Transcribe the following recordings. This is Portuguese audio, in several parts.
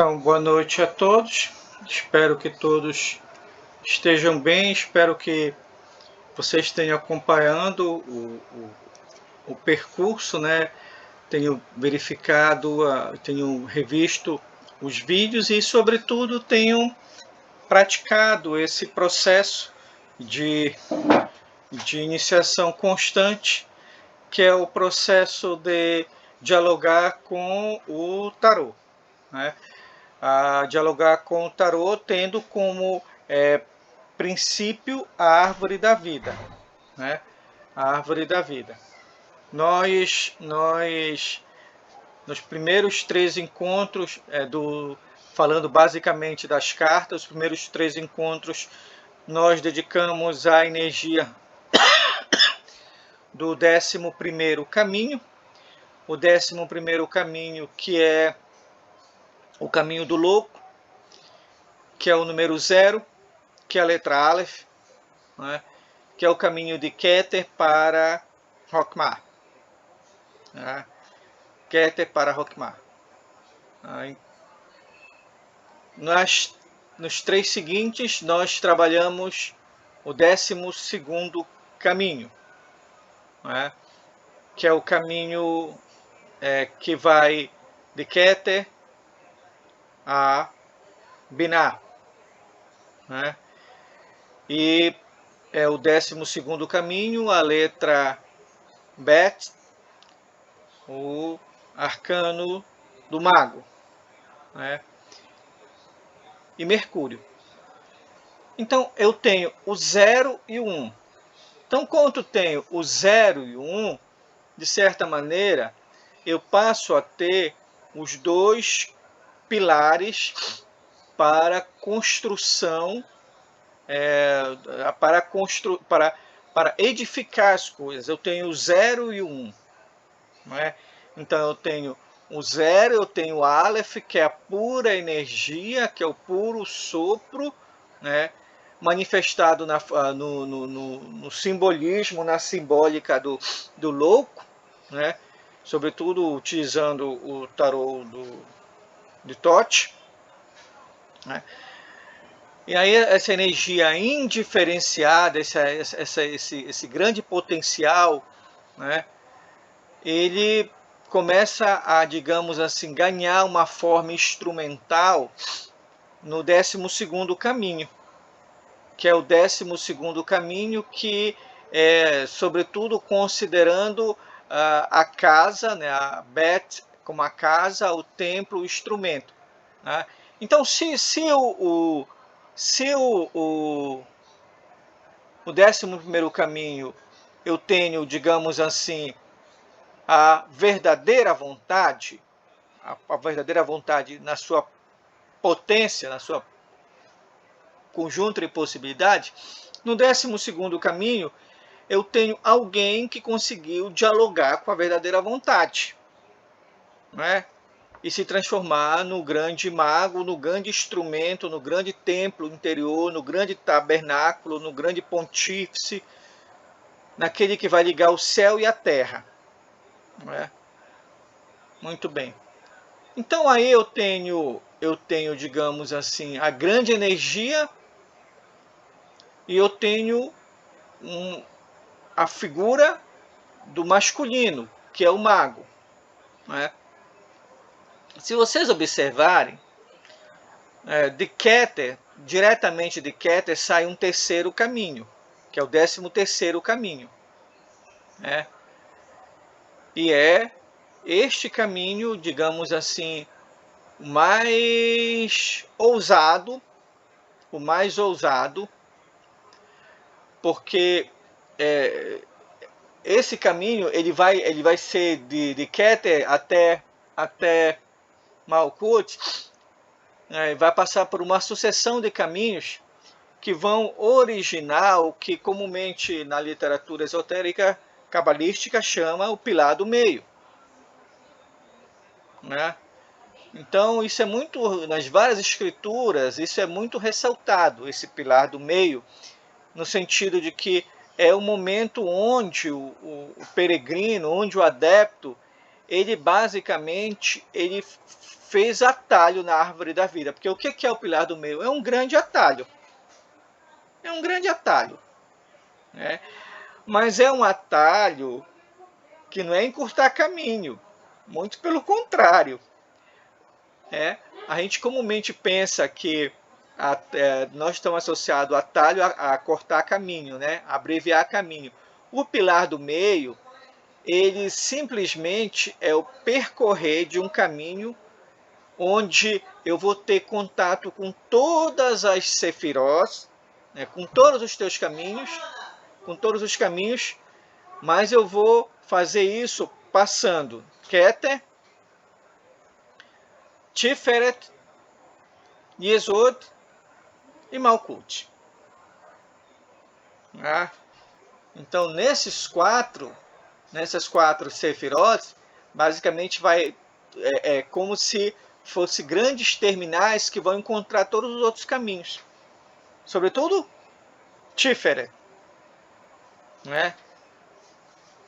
Então, boa noite a todos. Espero que todos estejam bem. Espero que vocês tenham acompanhando o percurso, né? Tenham verificado, tenham revisto os vídeos e, sobretudo, tenham praticado esse processo de iniciação constante, que é o processo de dialogar com o tarô, né? A dialogar com o tarô, tendo como princípio a árvore da vida, né? A árvore da vida. Nós nos primeiros 3 encontros, falando basicamente das cartas, os primeiros 3 encontros nós dedicamos à energia do 11º caminho. O 11º caminho, que é o caminho do louco, que é o número 0, que é a letra Aleph, né? Que é o caminho de Keter para Hokmah. Né? Keter para Hokmah. Nos 3 seguintes, nós trabalhamos o 12º caminho, né? Que é o caminho que vai de Keter a Binah, né? E é o 12º caminho, a letra Bet, o arcano do mago, né? E Mercúrio. Então, eu tenho o 0 e o 1. Então, quando eu tenho o 0 e o 1, de certa maneira, eu passo a ter os 2 pilares para construção, para edificar as coisas. Eu tenho o 0 e o 1. Não é? Então, eu tenho o 0, eu tenho o Aleph, que é a pura energia, que é o puro sopro, né? Manifestado no simbolismo, na simbólica do louco, né? Sobretudo utilizando o tarô de Thoth, né? E aí essa energia indiferenciada, esse grande potencial, né? Ele começa a, digamos assim, ganhar uma forma instrumental no 12º caminho, que é o 12º caminho que é, sobretudo, considerando a casa, né, a Bet como a casa, o templo, o instrumento, né? Então, se o 11º caminho eu tenho, digamos assim, a verdadeira vontade, a verdadeira vontade na sua potência, na sua conjunto de possibilidade, no 12º caminho eu tenho alguém que conseguiu dialogar com a verdadeira vontade, né? E se transformar no grande mago, no grande instrumento, no grande templo interior, no grande tabernáculo, no grande pontífice, naquele que vai ligar o céu e a terra, né? Muito bem. Então aí eu tenho, digamos assim, a grande energia e eu tenho a figura do masculino, que é o mago, né? Se vocês observarem, de Keter, diretamente de Keter, sai um 3º caminho, que é o 13º caminho, né? E é este caminho, digamos assim, mais ousado, o mais ousado, porque esse caminho ele vai ser de Keter até Malkuth, vai passar por uma sucessão de caminhos que vão originar o que comumente na literatura esotérica cabalística chama o pilar do meio, né? Então isso é muito, nas várias escrituras, isso é muito ressaltado, esse pilar do meio, no sentido de que é o momento onde o peregrino, onde o adepto, ele basicamente ele fez atalho na árvore da vida. Porque o que é o pilar do meio? É um grande atalho. É um grande atalho. Né? Mas é um atalho que não é encurtar caminho. Muito pelo contrário. A gente comumente pensa que nós estamos associados a atalho a cortar caminho, né? A abreviar caminho. O pilar do meio, ele simplesmente é o percorrer de um caminho onde eu vou ter contato com todas as sefirós, né, com todos os teus caminhos, com todos os caminhos, mas eu vou fazer isso passando Keter, Tiferet, Yesod e Malkut. Ah, então, nessas quatro sefirot, basicamente é como se fosse grandes terminais que vão encontrar todos os outros caminhos. Sobretudo, Tiferet. Né?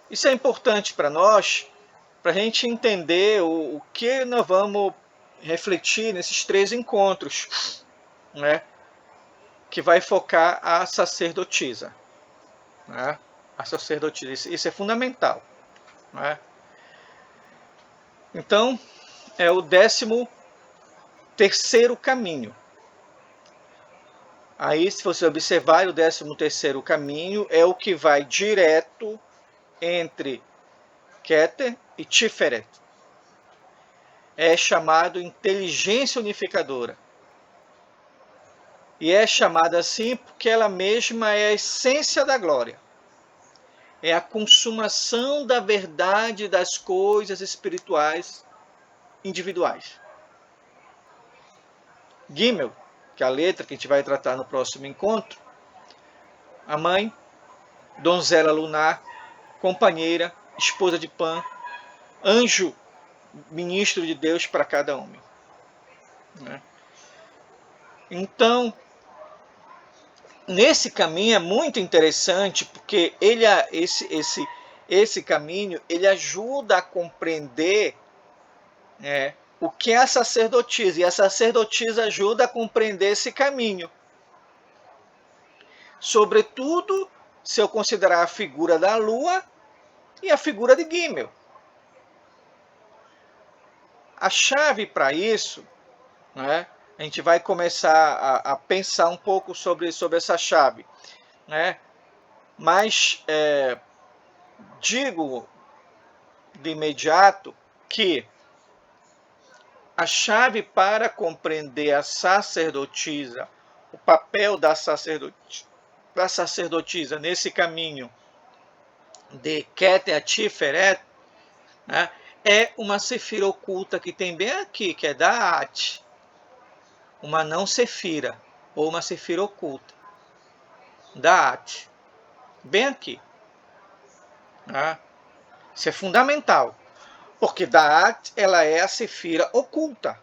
Isso é importante para nós, para a gente entender o que nós vamos refletir nesses 3 encontros, né? Que vai focar a sacerdotisa. Né? A sacerdotisa. Isso é fundamental. Né? Então, é o 13º caminho. Aí, se você observar, o 13º caminho é o que vai direto entre Keter e Tiferet. É chamado inteligência unificadora. E é chamada assim porque ela mesma é a essência da glória. É a consumação da verdade das coisas espirituais individuais. Gimel, que é a letra que a gente vai tratar no próximo encontro, a mãe, donzela lunar, companheira, esposa de Pan, anjo, ministro de Deus para cada homem. Né? Então, nesse caminho é muito interessante, porque esse caminho ele ajuda a compreender, né, o que é a sacerdotisa, e a sacerdotisa ajuda a compreender esse caminho. Sobretudo, se eu considerar a figura da lua e a figura de Gimel. A chave para isso, né, a gente vai começar a pensar um pouco sobre essa chave. Né? Mas digo de imediato que a chave para compreender a sacerdotisa, o papel da sacerdotisa nesse caminho de Keter a Tiferet, né, é uma sefira oculta que tem bem aqui, que é Da'at, uma não sefira, ou uma sefira oculta. Da'at, bem aqui. Né? Isso é fundamental, porque Da'at, ela é a sefira oculta.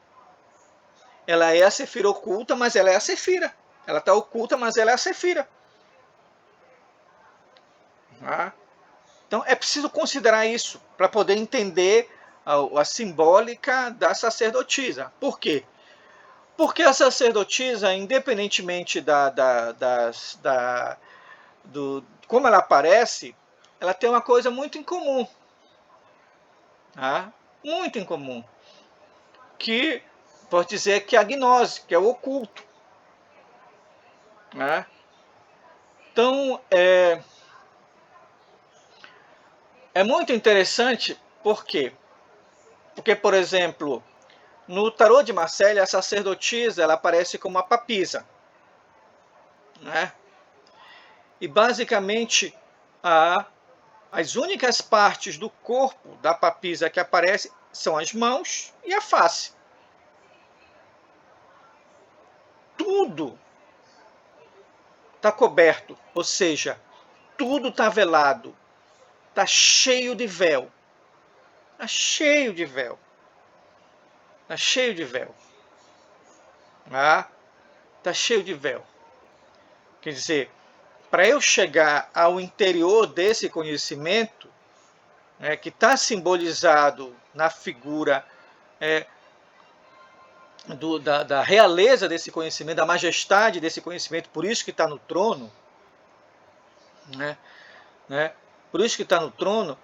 Ela é a sefira oculta, mas ela é a sefira. Ela está oculta, mas ela é a sefira. Tá? Então é preciso considerar isso para poder entender a simbólica da sacerdotisa. Por quê? Porque a sacerdotisa, independentemente do como ela aparece, ela tem uma coisa muito em comum. Tá? Muito em comum. Que pode dizer que é a gnose, que é o oculto. Né? Então, é muito interessante, por quê? Porque, por exemplo, no tarô de Marselha, a sacerdotisa ela aparece como uma papisa. Né? E, basicamente, as únicas partes do corpo da papisa que aparecem são as mãos e a face. Tudo está coberto, ou seja, tudo está velado, está cheio de véu. Está cheio de véu. Está cheio de véu. Está cheio de véu. Quer dizer, para eu chegar ao interior desse conhecimento, que está simbolizado na figura da realeza desse conhecimento, da majestade desse conhecimento, por isso que está no trono, por isso que está no trono,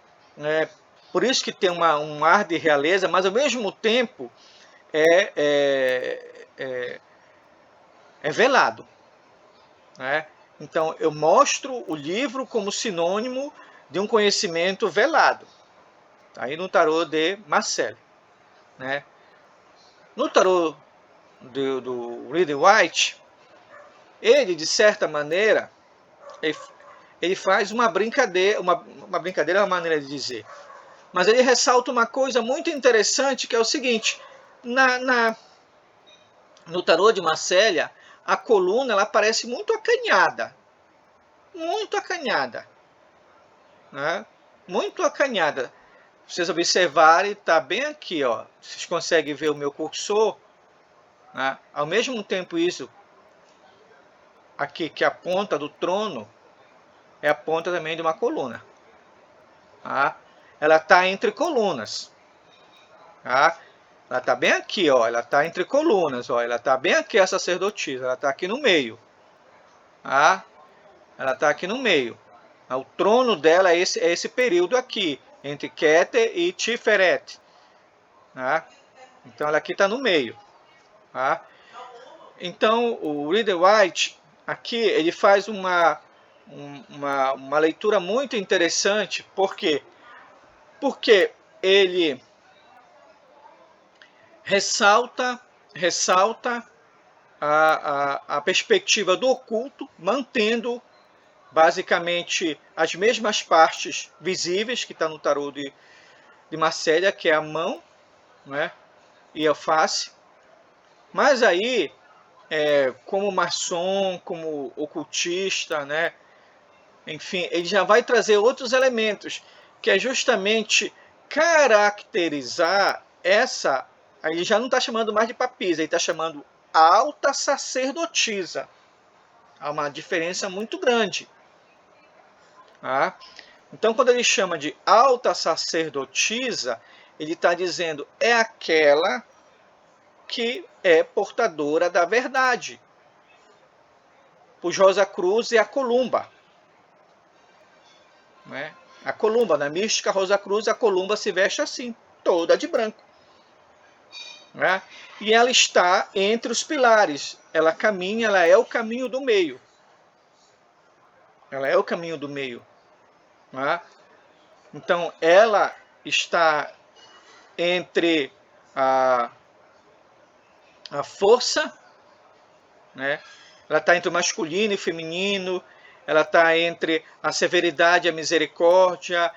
por isso que tem um ar de realeza, mas ao mesmo tempo é velado. Então eu mostro o livro como sinônimo de um conhecimento velado. Aí no tarô de Marcel. No tarô do Rider-Waite, ele, de certa maneira, ele faz uma brincadeira, uma brincadeira é uma maneira de dizer, mas ele ressalta uma coisa muito interessante, que é o seguinte: no tarô de Marcélia, a coluna ela parece muito acanhada, muito acanhada. Se vocês observarem, está bem aqui, ó. Vocês conseguem ver o meu cursor, ao mesmo tempo isso aqui, que a ponta do trono é a ponta também de uma coluna. Ela está entre colunas. Ela está bem aqui, ó. Ela está entre colunas, ó. Ela está bem aqui, a sacerdotisa. Ela está aqui no meio. Ela está aqui no meio. O trono dela é esse período aqui, entre Keter e Tiferet. Então ela aqui está no meio. Então o Rider-Waite aqui ele faz uma leitura muito interessante. Por quê? Porque ele ressalta a perspectiva do oculto, mantendo basicamente as mesmas partes visíveis que está no tarô de Marcélia, que é a mão, e a face. Mas aí, como maçom, como ocultista, enfim, ele já vai trazer outros elementos, que é justamente caracterizar essa. Aí ele já não está chamando mais de papisa, ele está chamando alta sacerdotisa. Há uma diferença muito grande. Então, quando ele chama de alta sacerdotisa, ele está dizendo é aquela que é portadora da verdade. Os Rosa Cruz é a columba. A columba, na mística Rosa Cruz, a columba se veste assim, toda de branco. E ela está entre os pilares. Ela caminha, ela é o caminho do meio. Ela é o caminho do meio. Então, ela está entre a força, ela está entre o masculino e o feminino, ela está entre a severidade e a misericórdia,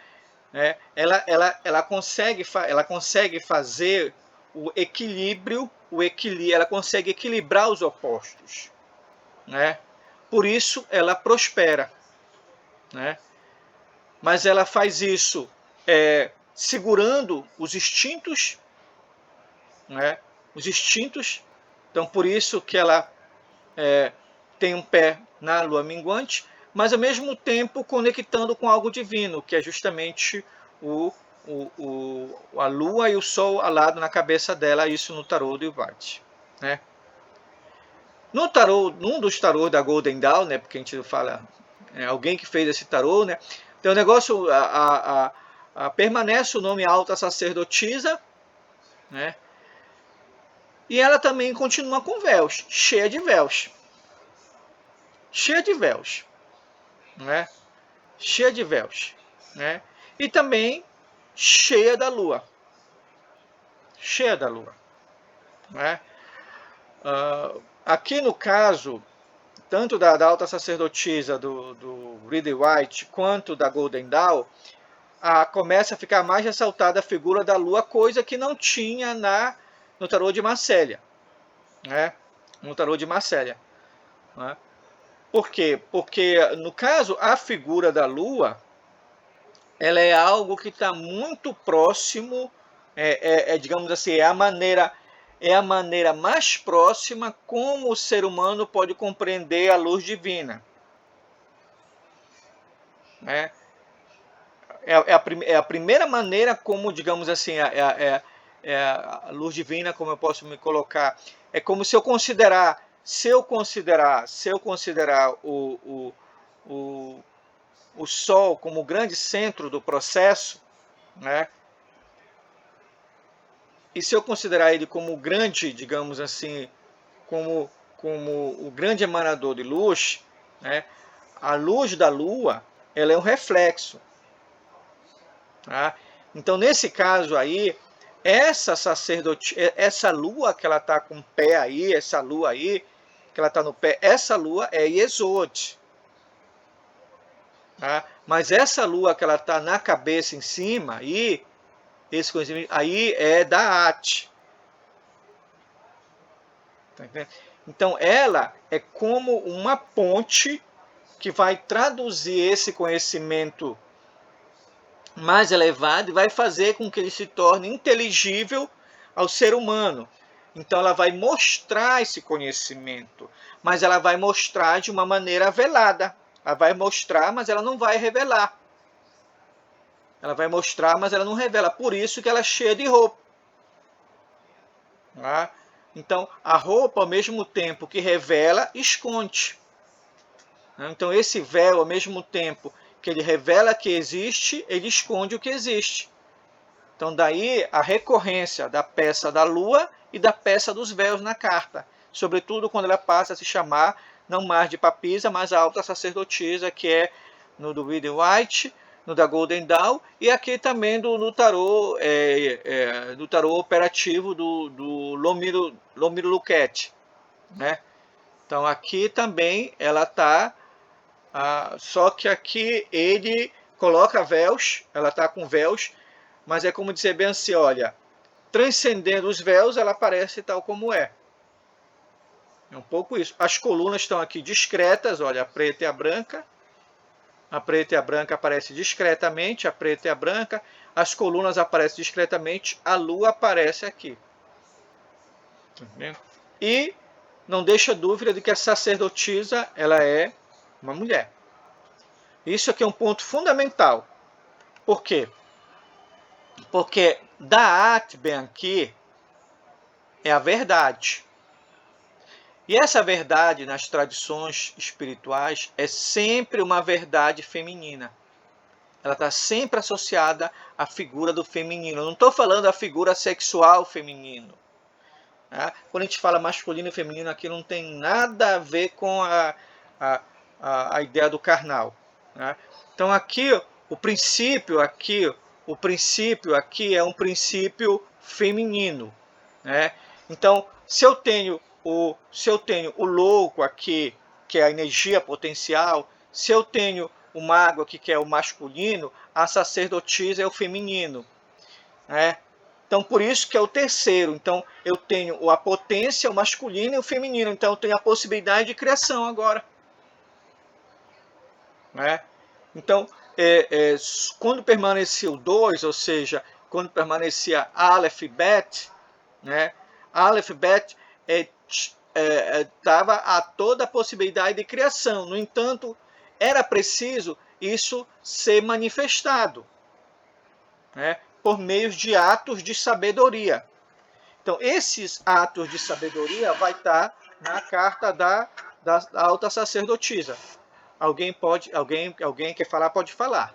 ela consegue fazer o equilíbrio, ela consegue equilibrar os opostos. Por isso ela prospera. Mas ela faz isso segurando os instintos, os instintos. Então, por isso que ela tem um pé na lua minguante, mas ao mesmo tempo conectando com algo divino, que é justamente a lua e o sol alado na cabeça dela, isso no tarô de Waite. No tarô, num dos tarôs da Golden Dawn, porque a gente fala alguém que fez esse tarô, então o negócio permanece o nome alta sacerdotisa, e ela também continua com véus, cheia de véus. Cheia de véus. Cheia de véus. E também cheia da lua. Cheia da lua. Aqui no caso, tanto da alta sacerdotisa do Rider-Waite quanto da Golden Dawn, começa a ficar mais ressaltada a figura da lua, coisa que não tinha no tarô de Marcélia. No tarô de Marcélia. Por quê? Porque, no caso, a figura da lua, ela é algo que está muito próximo, digamos assim, é a maneira mais próxima como o ser humano pode compreender a luz divina. é a primeira maneira como, digamos assim, a luz divina, como eu posso me colocar. É como se eu considerar o Sol como o grande centro do processo, né? E se eu considerar ele como o grande, digamos assim, como o grande emanador de luz, né? A luz da Lua, ela é um reflexo. Tá? Então, nesse caso aí, essa Lua que ela está com o pé aí, essa Lua aí, que ela está no pé, essa Lua é Yesod. Tá? Mas essa Lua que ela está na cabeça em cima, aí, esse conhecimento aí é da At. Tá entendendo? Então, ela é como uma ponte que vai traduzir esse conhecimento mais elevado e vai fazer com que ele se torne inteligível ao ser humano. Então ela vai mostrar esse conhecimento, mas ela vai mostrar de uma maneira velada. Ela vai mostrar, mas ela não vai revelar. Ela vai mostrar, mas ela não revela. Por isso que ela é cheia de roupa. Tá? Então a roupa, ao mesmo tempo que revela, esconde. Então esse véu, ao mesmo tempo que ele revela que existe, ele esconde o que existe. Então daí a recorrência da peça da lua e da peça dos véus na carta. Sobretudo quando ela passa a se chamar não mais de papisa, mas a alta sacerdotisa, que é no do William White, no da Golden Dawn, e aqui também no tarô, do tarô operativo do Lomiro Luquete. Né? Então aqui também ela está, só que aqui ele coloca véus, ela está com véus, mas é como dizer bem assim, olha, transcendendo os véus, ela aparece tal como é. É um pouco isso. As colunas estão aqui discretas, olha, a preta e a branca. A preta e a branca aparecem discretamente, a preta e a branca. As colunas aparecem discretamente, a lua aparece aqui. E não deixa dúvida de que a sacerdotisa, ela é uma mulher. Isso aqui é um ponto fundamental. Por quê? Porque Da'at bem aqui é a verdade. E essa verdade nas tradições espirituais é sempre uma verdade feminina. Ela está sempre associada à figura do feminino. Eu não estou falando da figura sexual feminino. Né? Quando a gente fala masculino e feminino, aqui não tem nada a ver com a ideia do carnal. Né? Então aqui o princípio aqui é um princípio feminino. Né? Então, se eu tenho o louco aqui, que é a energia potencial, se eu tenho o mago aqui, que é o masculino, a sacerdotisa é o feminino. Né? Então, por isso que é o terceiro. Então, eu tenho a potência, o masculino e o feminino. Então, eu tenho a possibilidade de criação agora. Né? Então, quando permanecia o 2, ou seja, quando permanecia Aleph e Bet, né? Aleph Bet dava a toda a possibilidade de criação. No entanto, era preciso isso ser manifestado, né? Por meio de atos de sabedoria. Então, esses atos de sabedoria vai estar na carta da alta sacerdotisa. Alguém quer falar, pode falar.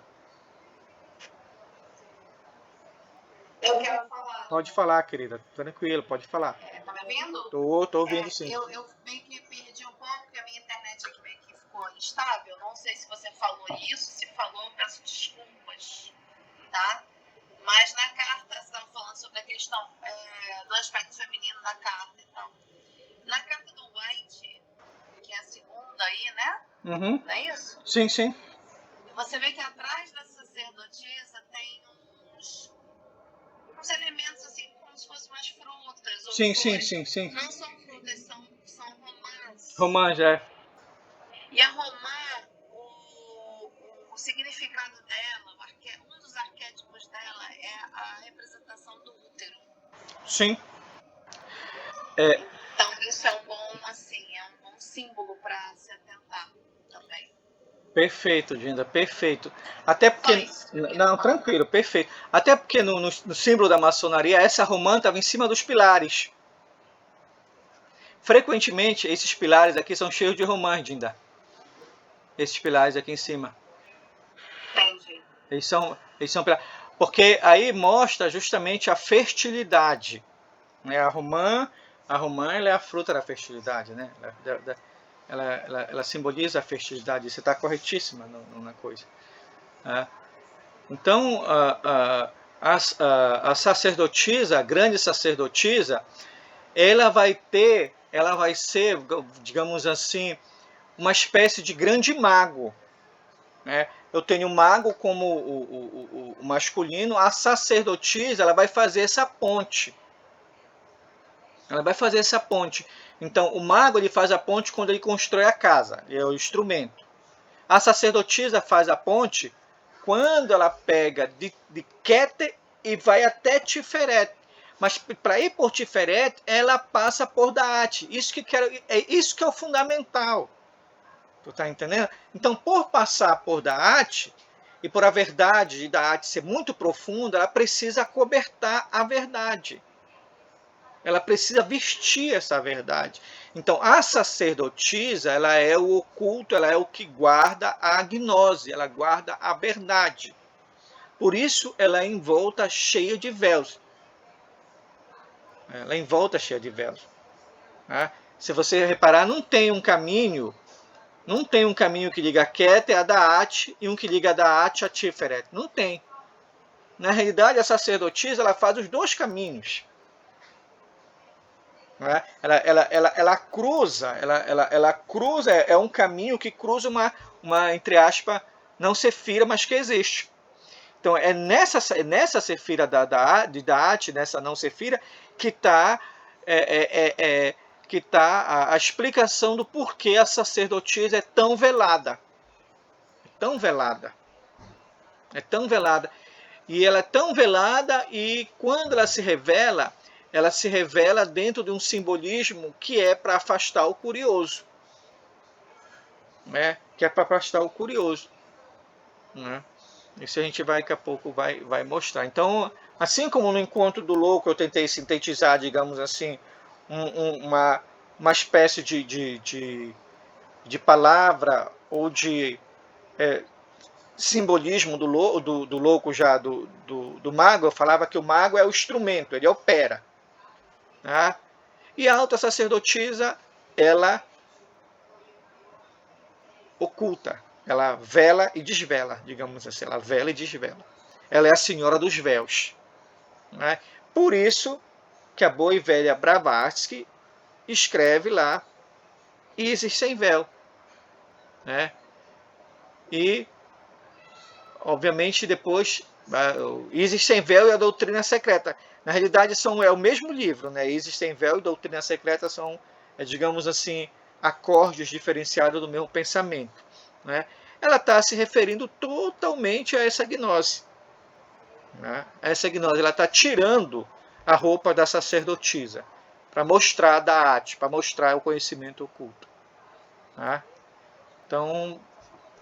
Eu quero falar. Pode falar, querida. Tranquilo, pode falar. Tá me ouvindo? Tô ouvindo sim. Eu meio que perdi um pouco, porque a minha internet aqui meio que ficou instável. Não sei se você falou isso. Se falou, peço desculpas. Tá? Mas na carta, você estava falando sobre a questão do aspecto feminino da carta. Então, na carta do White, que é a segunda aí, né? Uhum. Não é isso? Sim, sim. Você vê que atrás da sacerdotisa tem uns elementos assim, como se fossem umas frutas. Ou Sim. Não são frutas, são romãs. Romã já é. E a romã, o significado dela, um dos arquétipos dela é a representação do útero. Sim. Então isso é um bom símbolo para se atentar também. Perfeito, Dinda, perfeito. Até porque. Não, tranquilo, perfeito. Até porque no símbolo da maçonaria, essa romã estava em cima dos pilares. Frequentemente, esses pilares aqui são cheios de romãs, Dinda. Esses pilares aqui em cima. Entendi. Eles são pilares. Porque aí mostra justamente a fertilidade. Né? A romã ela é a fruta da fertilidade, né? Ela simboliza a fertilidade. Você está corretíssima na coisa. Né? Então, a sacerdotisa, a grande sacerdotisa, ela vai ser, digamos assim, uma espécie de grande mago. Né? Eu tenho o mago como o masculino, a sacerdotisa, ela vai fazer essa ponte. Ela vai fazer essa ponte. Então, o mago ele faz a ponte quando ele constrói a casa, é o instrumento. A sacerdotisa faz a ponte quando ela pega de Keter e vai até Tiferet. Mas para ir por Tiferet, ela passa por Daat. Isso que é o fundamental. Tu tá entendendo? Então, por passar por Daat, e por a verdade de Daat ser muito profunda, ela precisa acobertar a verdade. Ela precisa vestir essa verdade. Então, a sacerdotisa, ela é o oculto, ela é o que guarda a gnose, ela guarda a verdade. Por isso, ela é envolta cheia de véus. Ela é envolta cheia de véus. Se você reparar, não tem um caminho que liga Keter a Daat e um que liga Daat a Tiferet. Não tem. Na realidade, a sacerdotisa ela faz os dois caminhos. Ela cruza, é um caminho que cruza uma entre aspas, não sefira, mas que existe. Então é nessa sefira de Daat, nessa não sefira, que está a explicação do porquê a sacerdotisa é tão velada. Tão velada. É tão velada. E ela é tão velada e quando ela se revela dentro de um simbolismo que é para afastar o curioso. Né? Que é para afastar o curioso. Né? Isso a gente daqui a pouco vai mostrar. Então, assim como no Encontro do Louco eu tentei sintetizar, digamos assim, uma espécie de palavra ou de simbolismo do louco já, do mago, eu falava que o mago é o instrumento, ele opera. Tá? E a alta sacerdotisa, ela oculta, ela vela e desvela, digamos assim, ela vela e desvela. Ela é a senhora dos véus. Né? Por isso que a boa e velha Blavatsky escreve lá Isis sem véu. Né? E, obviamente, depois, Isis sem véu e a doutrina secreta. Na realidade, é o mesmo livro. Né? Isis sem véu e doutrina secreta são, digamos assim, acordes diferenciados do mesmo pensamento. Né? Ela está se referindo totalmente a essa gnose. Né? Essa gnose, ela está tirando a roupa da sacerdotisa para mostrar a Daat, para mostrar o conhecimento oculto. Tá? Então,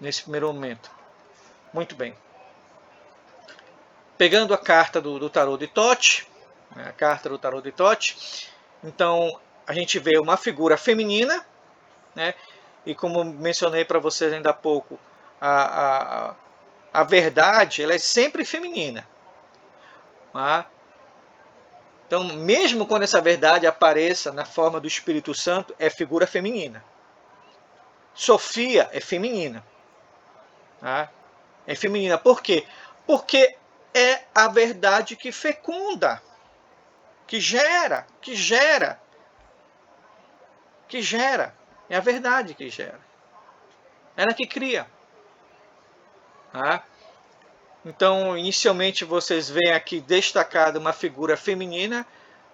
nesse primeiro momento. Muito bem. Pegando a carta do tarô de Thoth, né, a carta do tarô de Thoth, então a gente vê uma figura feminina, né, e como mencionei para vocês ainda há pouco, a verdade ela é sempre feminina. Tá? Então, mesmo quando essa verdade apareça na forma do Espírito Santo, é figura feminina. Sofia é feminina. Tá? É feminina. Por quê? Porque é a verdade que fecunda, que gera. É a verdade que gera. Ela que cria. Tá? Então, inicialmente, vocês veem aqui destacada uma figura feminina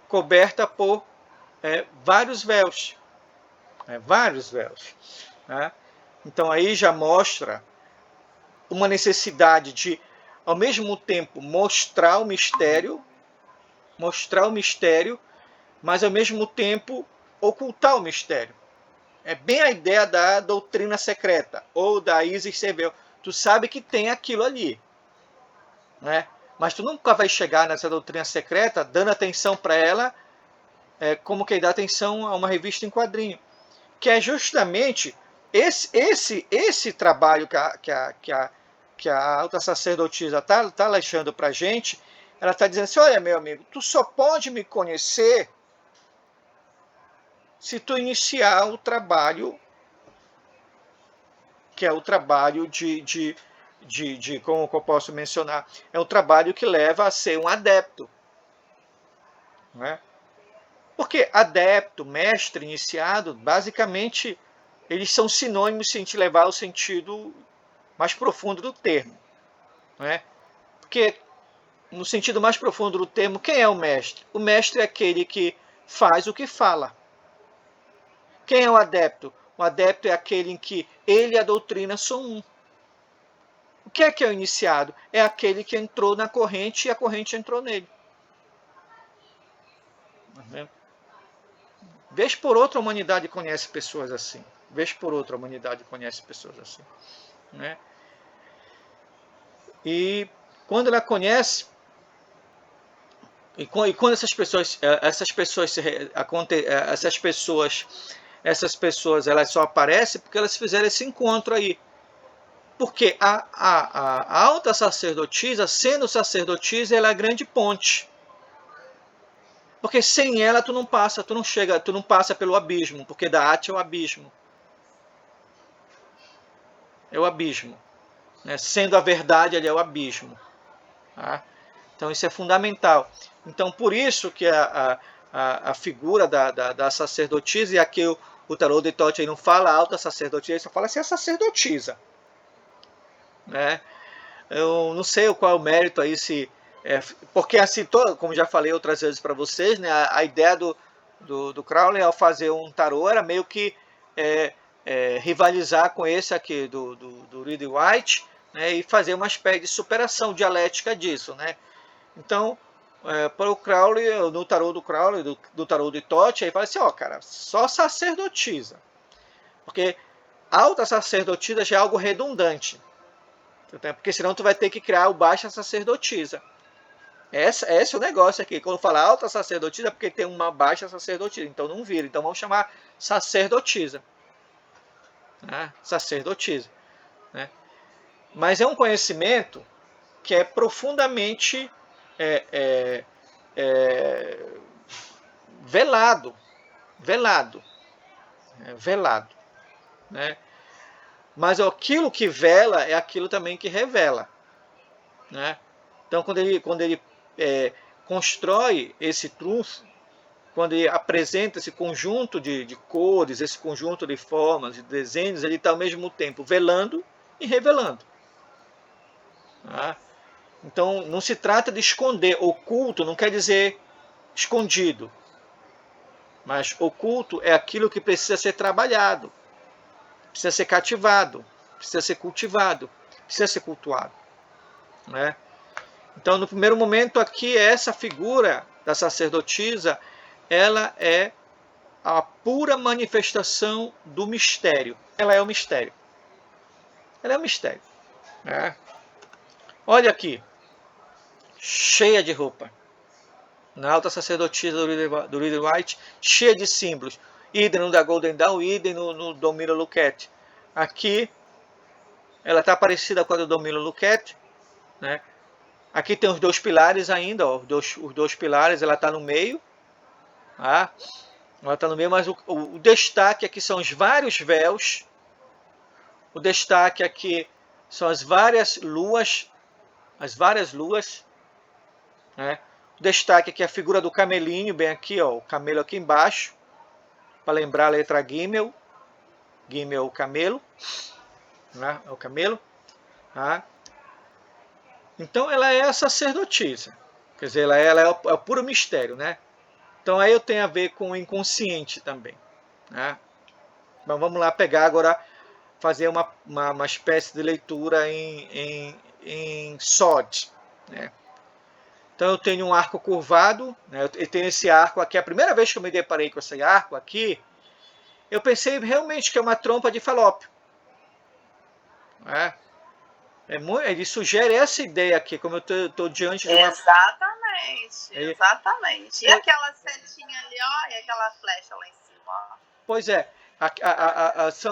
coberta por vários véus. Vários véus. Tá? Então, aí já mostra uma necessidade de, ao mesmo tempo, mostrar o mistério, mas ao mesmo tempo ocultar o mistério. É bem a ideia da doutrina secreta, ou da Isis Servel. Tu sabe que tem aquilo ali, né? Mas tu nunca vai chegar nessa doutrina secreta dando atenção para ela como quem dá atenção a uma revista em quadrinho. Que é justamente esse trabalho que a alta sacerdotisa está deixando para a gente. Ela está dizendo assim, olha, meu amigo, tu só pode me conhecer se tu iniciar o trabalho, que é o trabalho como eu posso mencionar, é um trabalho que leva a ser um adepto. Não é? Porque adepto, mestre, iniciado, basicamente, eles são sinônimos se a gente levar ao sentido mais profundo do termo. Não é? Porque, no sentido mais profundo do termo, quem é o mestre? O mestre é aquele que faz o que fala. Quem é o adepto? O adepto é aquele em que ele e a doutrina são um. O que é o iniciado? É aquele que entrou na corrente e a corrente entrou nele. Vez por outra a humanidade conhece pessoas assim. Vez por outra a humanidade conhece pessoas assim. Né? E quando ela conhece, e quando essas pessoas elas só aparecem porque elas fizeram esse encontro aí. Porque a alta sacerdotisa, sendo sacerdotisa, ela é a grande ponte. Porque sem ela tu não passa, tu não passa pelo abismo, porque da arte é o abismo. É o abismo. Né? Sendo a verdade, ele é o abismo. Tá? Então isso é fundamental. Então por isso que a figura da sacerdotisa, e aqui o Tarot de Thoth não fala alta sacerdotisa, ele só fala assim, a sacerdotisa. Né? Eu não sei qual é o mérito aí, porque assim, como já falei outras vezes para vocês, né, a ideia do Crowley ao fazer um tarô era meio que rivalizar com esse aqui do Rider-Waite, né, e fazer uma espécie de superação dialética disso. Né? Então, para o Crowley, no tarô do Crowley, do tarô de Thoth, aí fala assim, ó, cara, só sacerdotisa. Porque alta sacerdotisa já é algo redundante. Porque senão tu vai ter que criar o baixa sacerdotisa. Esse é o negócio aqui. Quando fala alta sacerdotisa é porque tem uma baixa sacerdotisa. Então não vira. Então vamos chamar sacerdotisa. Né? Sacerdotisa. Né? Mas é um conhecimento que é profundamente velado. Velado. Velado. Né? Mas aquilo que vela é aquilo também que revela. Né? Então, quando ele constrói esse trunfo, quando ele apresenta esse conjunto de cores, esse conjunto de formas, de desenhos, ele está ao mesmo tempo velando e revelando. Tá? Então, não se trata de esconder. Oculto não quer dizer escondido. Mas oculto é aquilo que precisa ser trabalhado, precisa ser cativado, precisa ser cultivado, precisa ser cultuado. Né? Então, no primeiro momento aqui, essa figura da sacerdotisa, ela é a pura manifestação do mistério. Ela é o mistério. Ela é o mistério. Né? Olha aqui, cheia de roupa. Na alta sacerdotisa do Rider-Waite, cheia de símbolos. Idem no da Golden Dawn, idem no Domino Luquete. Aqui, ela está parecida com a do Domino Luquete. Né? Aqui tem os dois pilares ainda, ó, os dois pilares, ela está no meio. Tá? Ela está no meio, mas o destaque aqui são os vários véus. O destaque aqui são as várias luas. Né? O destaque aqui é a figura do camelinho, bem aqui, ó, o camelo aqui embaixo, para lembrar a letra Gimel. Gimel é o camelo. Né? É o camelo. Tá? Então ela é a sacerdotisa. Quer dizer, ela é o puro mistério. Né? Então aí eu tenho a ver com o inconsciente também. Né? Então vamos lá pegar agora, fazer uma espécie de leitura em Sod. Né? Então eu tenho um arco curvado, né? Eu tenho esse arco aqui, a primeira vez que eu me deparei com esse arco aqui, eu pensei realmente que é uma trompa de falópio. Ele sugere essa ideia aqui, como eu estou diante de uma... Exatamente. E aquela setinha ali, ó, e aquela flecha lá em cima, ó. Pois é,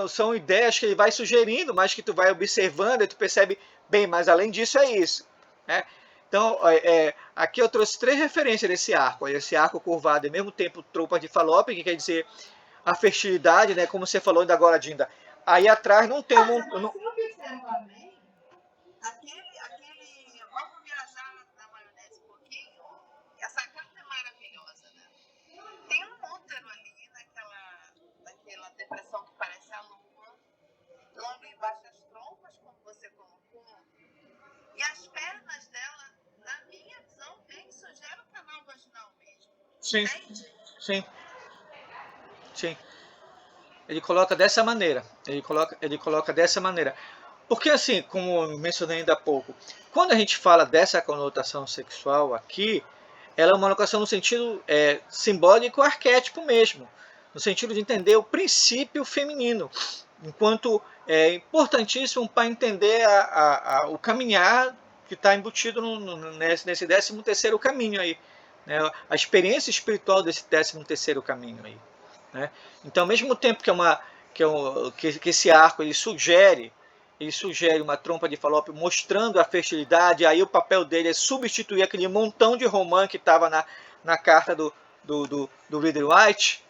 são ideias que ele vai sugerindo, mas que tu vai observando e tu percebe, bem, mas além disso é isso. Né? Então, aqui eu trouxe 3 referências desse arco. Esse arco curvado, ao mesmo tempo, trompa de falópio, que quer dizer a fertilidade, né? Como você falou ainda agora, Dinda. Aí atrás não tem um... Vamos viajar na maionese um pouquinho. Essa carta é maravilhosa, né? Tem um útero ali naquela depressão que parece a lua, logo embaixo as trompas, como você colocou, e as pernas dela, na minha visão, bem sugere o canal vaginal mesmo. Sim, entende? sim. Ele coloca dessa maneira. Ele coloca dessa maneira. Porque assim, como eu mencionei ainda há pouco, quando a gente fala dessa conotação sexual aqui, ela é uma conotação no sentido simbólico arquétipo mesmo, no sentido de entender o princípio feminino, enquanto é importantíssimo para entender o caminhar que está embutido nesse 13º caminho aí, né? A experiência espiritual desse 13º caminho aí. Né? Então, ao mesmo tempo que esse arco ele sugere uma trompa de falópio mostrando a fertilidade, aí o papel dele é substituir aquele montão de romã que estava na carta do Reader White.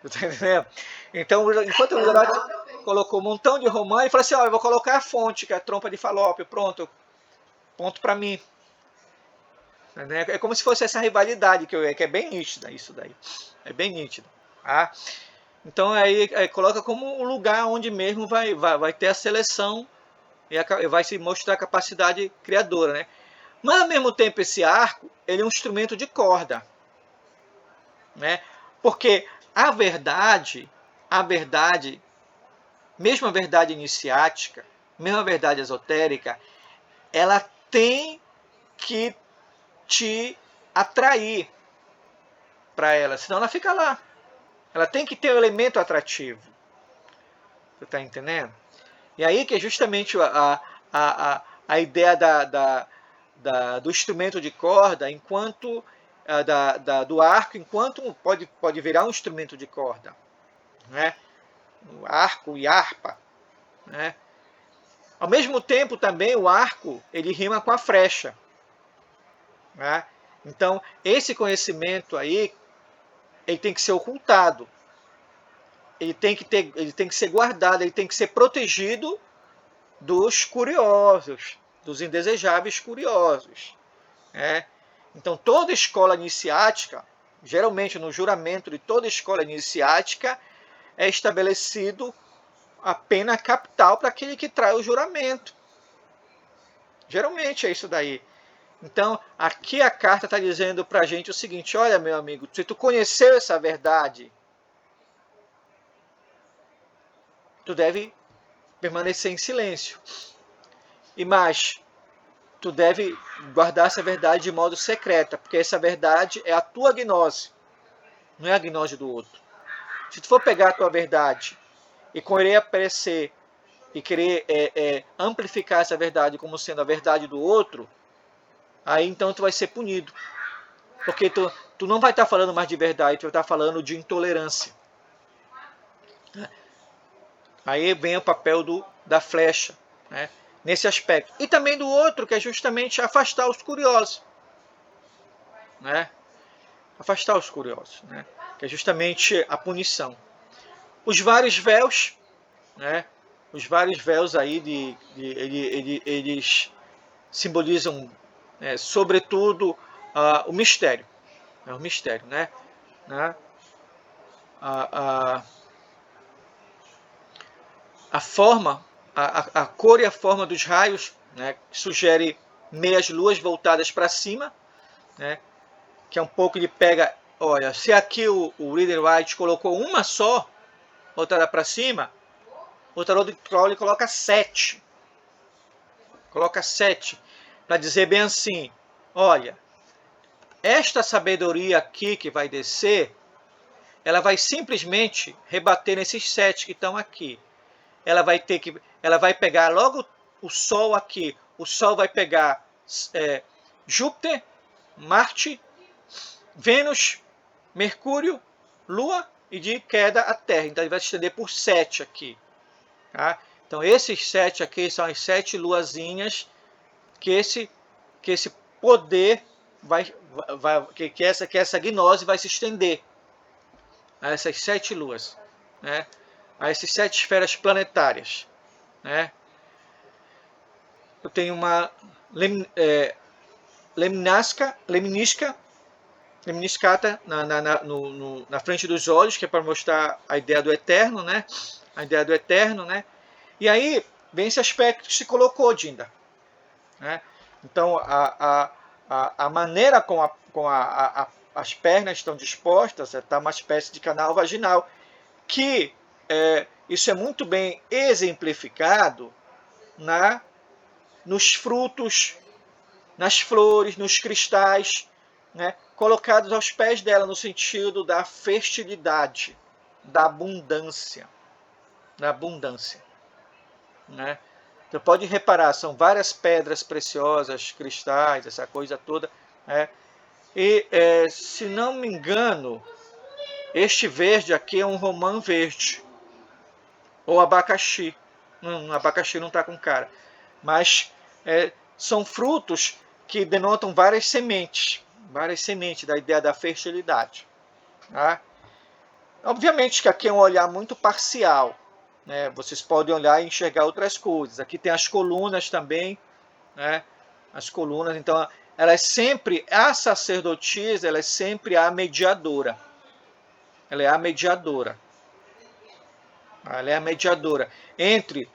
Tá entendendo? Então, enquanto o Reader White colocou um montão de romã, ele falou assim: ó, eu vou colocar a fonte, que é a trompa de falópio, pronto, ponto para mim. É como se fosse essa rivalidade que é bem nítida, isso daí. É bem nítido. Tá? Então aí coloca como um lugar onde mesmo vai ter a seleção e vai se mostrar a capacidade criadora, né? Mas ao mesmo tempo esse arco ele é um instrumento de corda, né? Porque a verdade, mesmo a verdade iniciática, mesmo a verdade esotérica, ela tem que te atrair para ela, senão ela fica lá. Ela tem que ter um elemento atrativo. Você está entendendo? E aí que é justamente a ideia do instrumento de corda, enquanto do arco, enquanto pode virar um instrumento de corda. Né? O arco e harpa. Né? Ao mesmo tempo também o arco ele rima com a flecha. Né? Então esse conhecimento aí ele tem que ser ocultado. Ele tem que ser guardado, ele tem que ser protegido dos curiosos, dos indesejáveis curiosos. Né? Então, toda escola iniciática, geralmente no juramento de toda escola iniciática, é estabelecido a pena capital para aquele que trai o juramento. Geralmente é isso daí. Então, aqui a carta está dizendo para a gente o seguinte: olha, meu amigo, se tu conheceu essa verdade, tu deve permanecer em silêncio. E mais, tu deve guardar essa verdade de modo secreta, porque essa verdade é a tua gnose, não é a gnose do outro. Se tu for pegar a tua verdade e querer aparecer e querer amplificar essa verdade como sendo a verdade do outro, aí então tu vai ser punido. Porque tu não vai estar falando mais de verdade, tu vai estar falando de intolerância. Aí vem o papel da flecha, né, nesse aspecto. E também do outro, que é justamente afastar os curiosos. Né? Afastar os curiosos, né? Que é justamente a punição. Os vários véus, né? Os vários véus aí eles simbolizam, sobretudo, o mistério, o mistério, né? A forma, a cor e a forma dos raios, né? Sugere meias luas voltadas para cima, né? Que é um pouco ele pega, olha, se aqui o Reader White colocou uma só voltada para cima, o tarot de Crowley coloca 7. Coloca 7 para dizer bem assim: olha, esta sabedoria aqui que vai descer, ela vai simplesmente rebater nesses 7 que estão aqui. Ela vai pegar logo o Sol aqui. O Sol vai pegar Júpiter, Marte, Vênus, Mercúrio, Lua e de queda a Terra. Então ele vai se estender por 7 aqui. Tá? Então esses 7 aqui são as 7 luazinhas que esse poder que essa gnose vai se estender a essas 7 luas, né? A essas 7 esferas planetárias, né? Eu tenho uma lemniscata na frente dos olhos, que é para mostrar a ideia do eterno, né? A ideia do eterno, né? E aí vem esse aspecto que se colocou, Dinda, né? Então a maneira como as pernas estão dispostas está uma espécie de canal vaginal, que isso é muito bem exemplificado nos frutos, nas flores, nos cristais, né, colocados aos pés dela, no sentido da fertilidade, da abundância. Né? Você pode reparar, são várias pedras preciosas, cristais, essa coisa toda. Né? E, se não me engano, este verde aqui é um romã verde, ou abacaxi. Abacaxi não está com cara. Mas são frutos que denotam várias sementes da ideia da fertilidade. Tá? Obviamente que aqui é um olhar muito parcial, né? Vocês podem olhar e enxergar outras coisas. Aqui tem as colunas também, né? As colunas, então, a sacerdotisa, ela é sempre a mediadora. Ela é a mediadora. Ela é a mediadora entre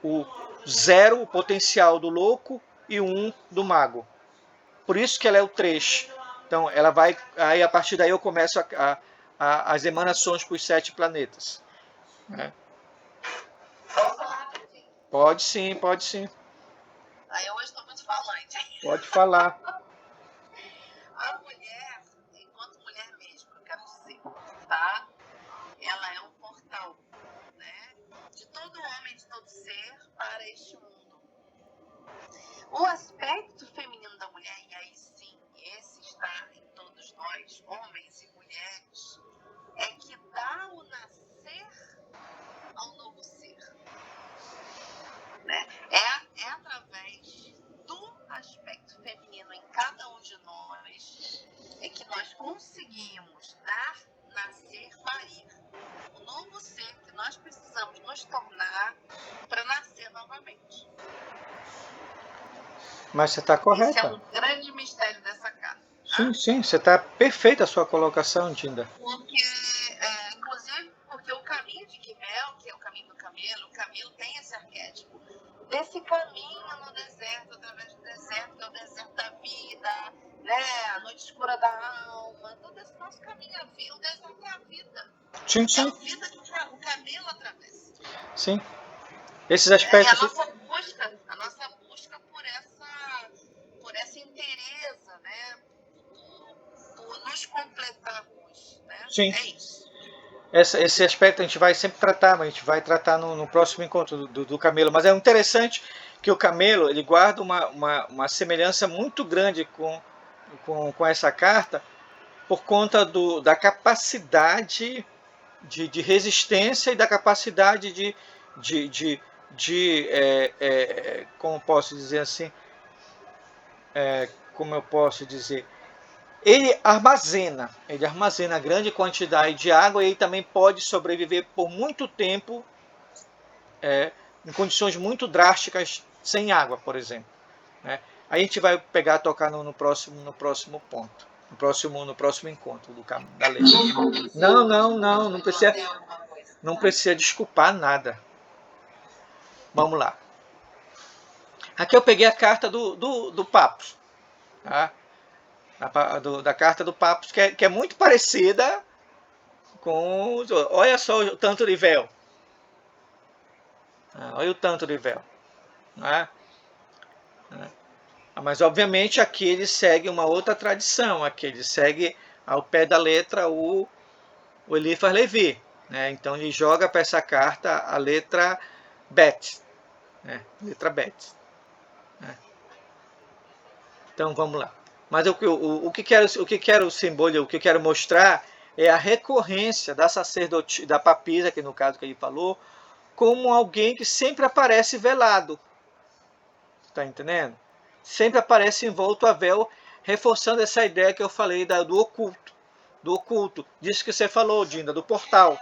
o 0, o potencial do louco, e o 1 do mago. Por isso que ela é o 3. Então, ela vai. Aí, a partir daí, eu começo as emanações para os 7 planetas. Né? Pode sim, pode sim. Aí hoje estou muito falante. Pode falar. A mulher, enquanto mulher mesmo, eu quero dizer, tá? Ela é um portal, né? De todo homem, de todo ser para este mundo. O aspecto feminino da mulher, e aí sim, esse está em todos nós, homens e mulheres, é que dá o nascer ao novo ser. Né? É através do aspecto feminino em cada um de nós é que nós conseguimos dar, nascer, parir o novo ser que nós precisamos nos tornar para nascer novamente. Mas você está correta. Esse é um grande mistério dessa carta. Sim, sim, você está perfeita a sua colocação, Dinda. Inclusive, porque o caminho de Quimel, que é o caminho do camelo, o camelo tem esse arquétipo desse caminho no deserto, através do deserto, que é o deserto da vida, né? A noite escura da alma, todo esse nosso caminho, o deserto é a vida. Sim, sim. É a vida que o camelo atravessa. Sim. Esses aspectos. A nossa busca por essa inteireza, né? Por nos completarmos, né? Sim. É isso. Esse aspecto a gente vai sempre tratar, mas a gente vai tratar no próximo encontro do camelo. Mas é interessante que o camelo ele guarda uma semelhança muito grande com essa carta, por conta da capacidade de resistência e da capacidade como posso dizer assim, como eu posso dizer, ele armazena grande quantidade de água e ele também pode sobreviver por muito tempo em condições muito drásticas sem água, por exemplo. Né? Aí a gente vai tocar no próximo ponto, no próximo encontro da lei. Não precisa desculpar nada. Vamos lá. Aqui eu peguei a carta do Papos, tá? Da carta do Papos, que é muito parecida com olha só o tanto de véu. Olha o tanto de véu. Né? Mas obviamente aqui ele segue uma outra tradição. Aqui ele segue ao pé da letra o Eliphaz Levi, né? Então ele joga para essa carta a letra Bet, né? Letra Bet, né? Então vamos lá. Mas o que quero simbólico, o que quero mostrar é a recorrência da sacerdotisa, da papisa, que no caso que ele falou, como alguém que sempre aparece velado. Está entendendo? Sempre aparece envolto a véu, reforçando essa ideia que eu falei do oculto. Do oculto. Disso que você falou, Dinda, do portal.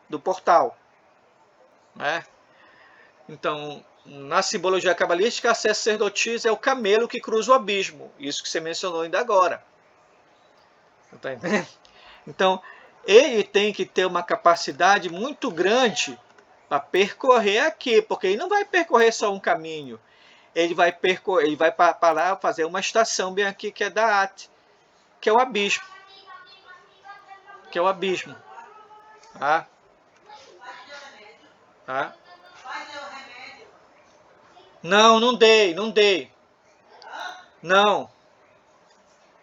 Do portal. Né? Então, na simbologia cabalística, a sacerdotisa é o camelo que cruza o abismo. Isso que você mencionou ainda agora. Tá entendendo? Então, ele tem que ter uma capacidade muito grande para percorrer aqui, porque ele não vai percorrer só um caminho. Ele vai parar, fazer uma estação bem aqui, que é da At, que é o abismo. Que é o abismo. Tá? Tá? Não, não dei. Não.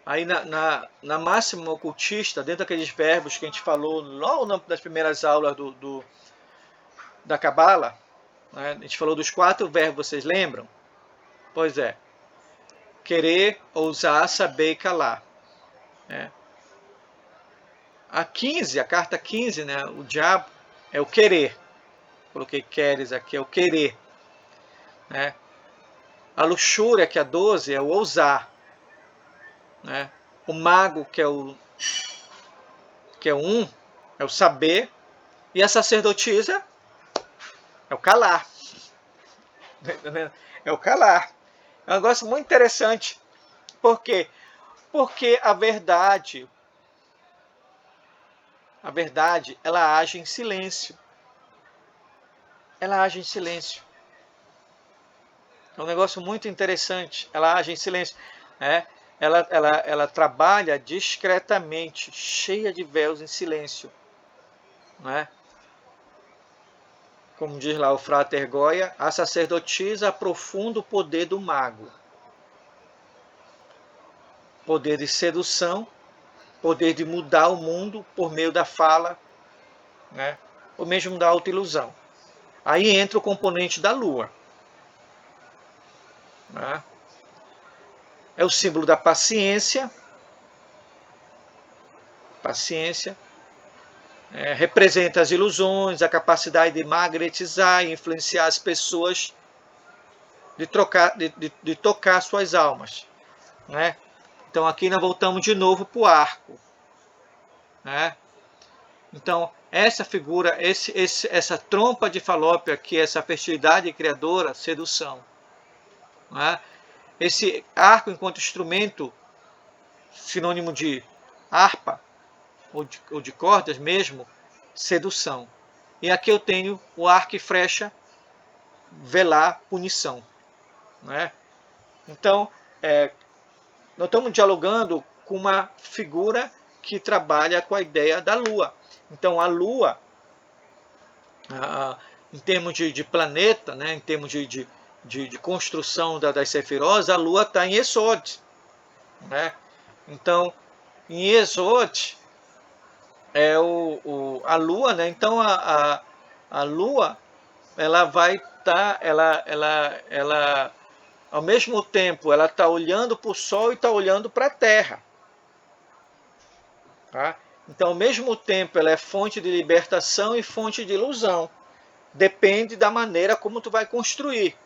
Aí na máxima ocultista, dentro daqueles verbos que a gente falou logo nas primeiras aulas da Cabala, né? A gente falou dos 4 verbos, vocês lembram? Pois é. Querer, ousar, saber e calar. Né? A carta 15, né? O diabo é o querer. Coloquei queres aqui, é o querer. Né? A luxúria, que é a 12, é o ousar. Né? O mago, que é o 1, é o saber. E a sacerdotisa é o calar. É o calar. É um negócio muito interessante. Por quê? Porque a verdade, ela age em silêncio. Ela age em silêncio. É um negócio muito interessante. Ela age em silêncio. Né? Ela trabalha discretamente, cheia de véus em silêncio. Né? Como diz lá o Frater Goya, a sacerdotisa aprofunda o poder do mago. Poder de sedução, poder de mudar o mundo por meio da fala, né? Ou mesmo da autoilusão. Aí entra o componente da lua. Né? É o símbolo da paciência. Paciência. Representa as ilusões, a capacidade de magnetizar e influenciar as pessoas, de tocar suas almas. Né? Então aqui nós voltamos de novo para o arco. Né? Então essa figura, essa trompa de Falópia, que é essa fertilidade criadora, sedução. Né? Esse arco enquanto instrumento, sinônimo de harpa, ou de cordas mesmo, sedução. E aqui eu tenho o arco e flecha, velar, punição. Né? Então, nós estamos dialogando com uma figura que trabalha com a ideia da Lua. Então, a Lua, em termos de planeta, né, em termos de construção das sefirós, a Lua está em Esod. Né? Então, em Esod, é a Lua, né? Então a Lua, ela vai estar, ela ao mesmo tempo ela está olhando para o Sol e está olhando para a Terra. Tá? Então ao mesmo tempo ela é fonte de libertação e fonte de ilusão. Depende da maneira como tu vai construir.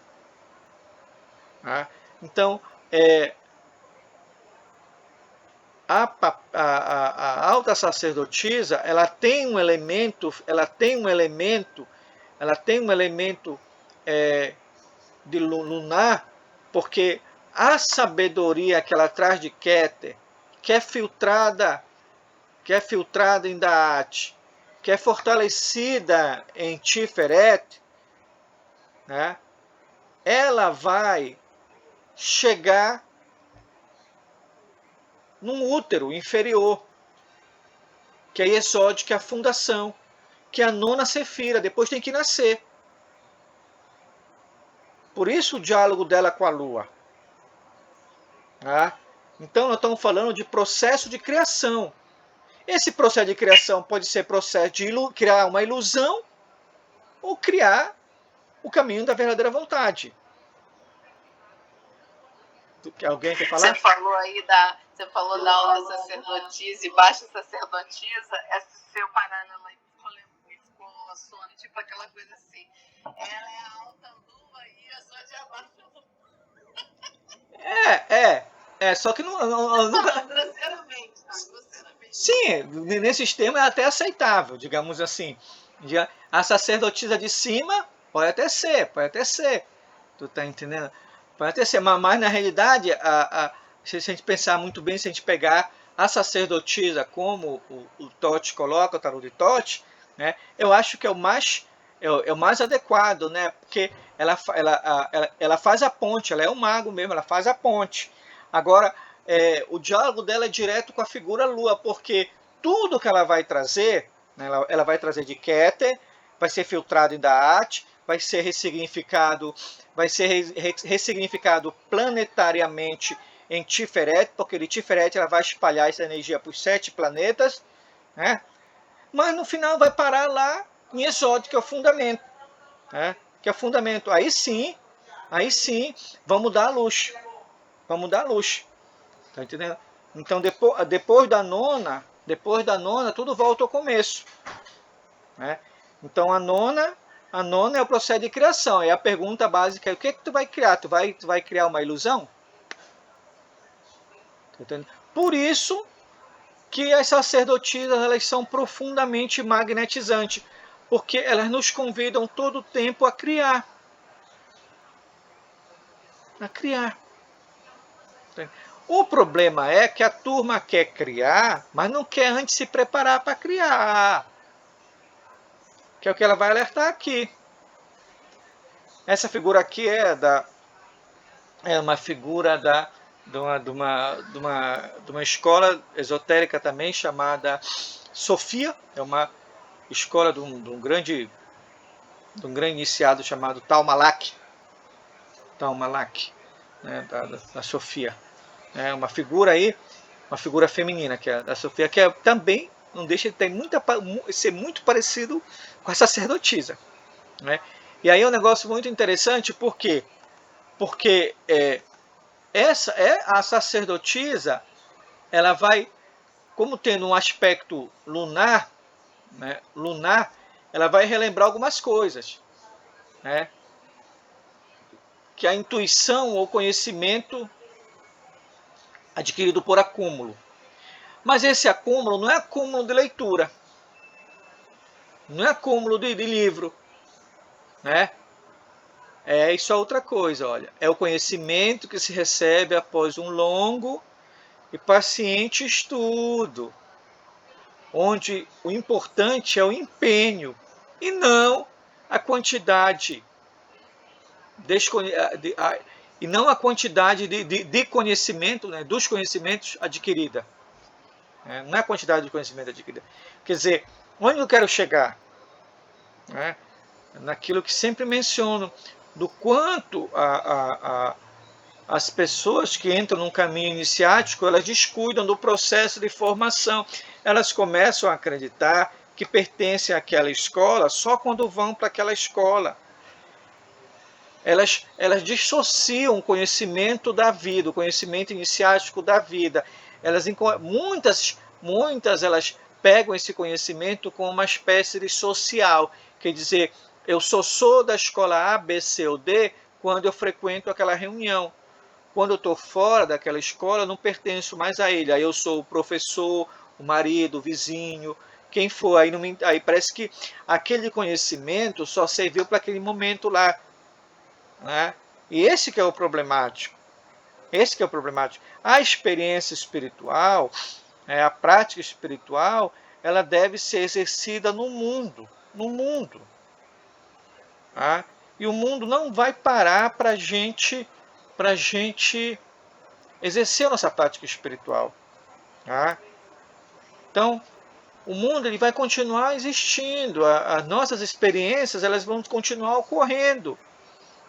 Tá? Então a alta sacerdotisa, ela tem um elemento de lunar, porque a sabedoria que ela traz de Keter, que é filtrada em Da'at, que é fortalecida em Tiferet, né? Ela vai chegar num útero inferior, que é Yesod, que é a fundação, que é a 9ª Sefira, depois tem que nascer. Por isso o diálogo dela com a Lua. Tá? Então nós estamos falando de processo de criação. Esse processo de criação pode ser processo de criar uma ilusão ou criar o caminho da verdadeira vontade. Alguém quer falar? Você falou da alta sacerdotisa e baixa sacerdotisa. Esse seu paralelo aí me ficou sono, tipo aquela coisa assim. Ela é a alta lua e a sua de abaixo lua. Só que não Grosseiramente. Sim, nesse sistema é até aceitável, digamos assim. A sacerdotisa de cima pode até ser. Tu tá entendendo? Pode até ser, mas na realidade, se a gente pensar muito bem, se a gente pegar a sacerdotisa como o Totti coloca, o tarô de Totti, né, eu acho que é o mais adequado, né, porque ela faz a ponte, ela é um mago mesmo, ela faz a ponte. Agora, o diálogo dela é direto com a figura Lua, porque tudo que ela vai trazer, né, ela vai trazer de Keter, vai ser filtrado em Da'at, vai ser ressignificado planetariamente em Tiferet, porque de Tiferet ela vai espalhar essa energia por 7 planetas, né? Mas no final vai parar lá em Exódio, que é o fundamento, né? Que é o fundamento. Aí sim, vamos dar a luz. Tá entendendo? Então depois da nona, tudo volta ao começo, né? Então a nona é o processo de criação. É a pergunta básica: o que tu vai criar? Tu vai criar uma ilusão? Por isso que as sacerdotisas, elas são profundamente magnetizantes, porque elas nos convidam todo o tempo a criar. O problema é que a turma quer criar, mas não quer antes se preparar para criar. Que é o que ela vai alertar aqui. Essa figura aqui é uma figura de uma escola esotérica também chamada Sofia. É uma escola de um grande iniciado chamado Tal Malak, né, da Sofia. É uma figura aí, uma figura feminina, que é a Sofia, que também não deixa de ter ser muito parecido com a sacerdotisa, né? E aí é um negócio muito interessante, por quê? Porque a sacerdotisa, ela vai, como tendo um aspecto lunar, né, ela vai relembrar algumas coisas, né? Que a intuição ou conhecimento adquirido por acúmulo. Mas esse acúmulo não é acúmulo de leitura, não é acúmulo de livro, né? Isso é outra coisa, olha. É o conhecimento que se recebe após um longo e paciente estudo, onde o importante é o empenho e não a quantidade e não a quantidade de conhecimento, né, dos conhecimentos adquirida. Não é a quantidade de conhecimento adquirida. Quer dizer, onde eu quero chegar? Né? Naquilo que sempre menciono, do quanto as pessoas que entram num caminho iniciático, elas descuidam do processo de formação. Elas começam a acreditar que pertencem àquela escola só quando vão para aquela escola. Elas dissociam o conhecimento da vida, o conhecimento iniciático da vida. Muitas elas pegam esse conhecimento como uma espécie de social. Quer dizer, eu sou da escola A, B, C ou D quando eu frequento aquela reunião. Quando eu estou fora daquela escola, eu não pertenço mais a ele. Aí eu sou o professor, o marido, o vizinho, quem for. Aí parece que aquele conhecimento só serviu para aquele momento lá. Né? E esse que é o problemático. A experiência espiritual, a prática espiritual, ela deve ser exercida no mundo. Tá? E o mundo não vai parar para a gente exercer a nossa prática espiritual. Tá? Então, o mundo ele vai continuar existindo, as nossas experiências elas vão continuar ocorrendo.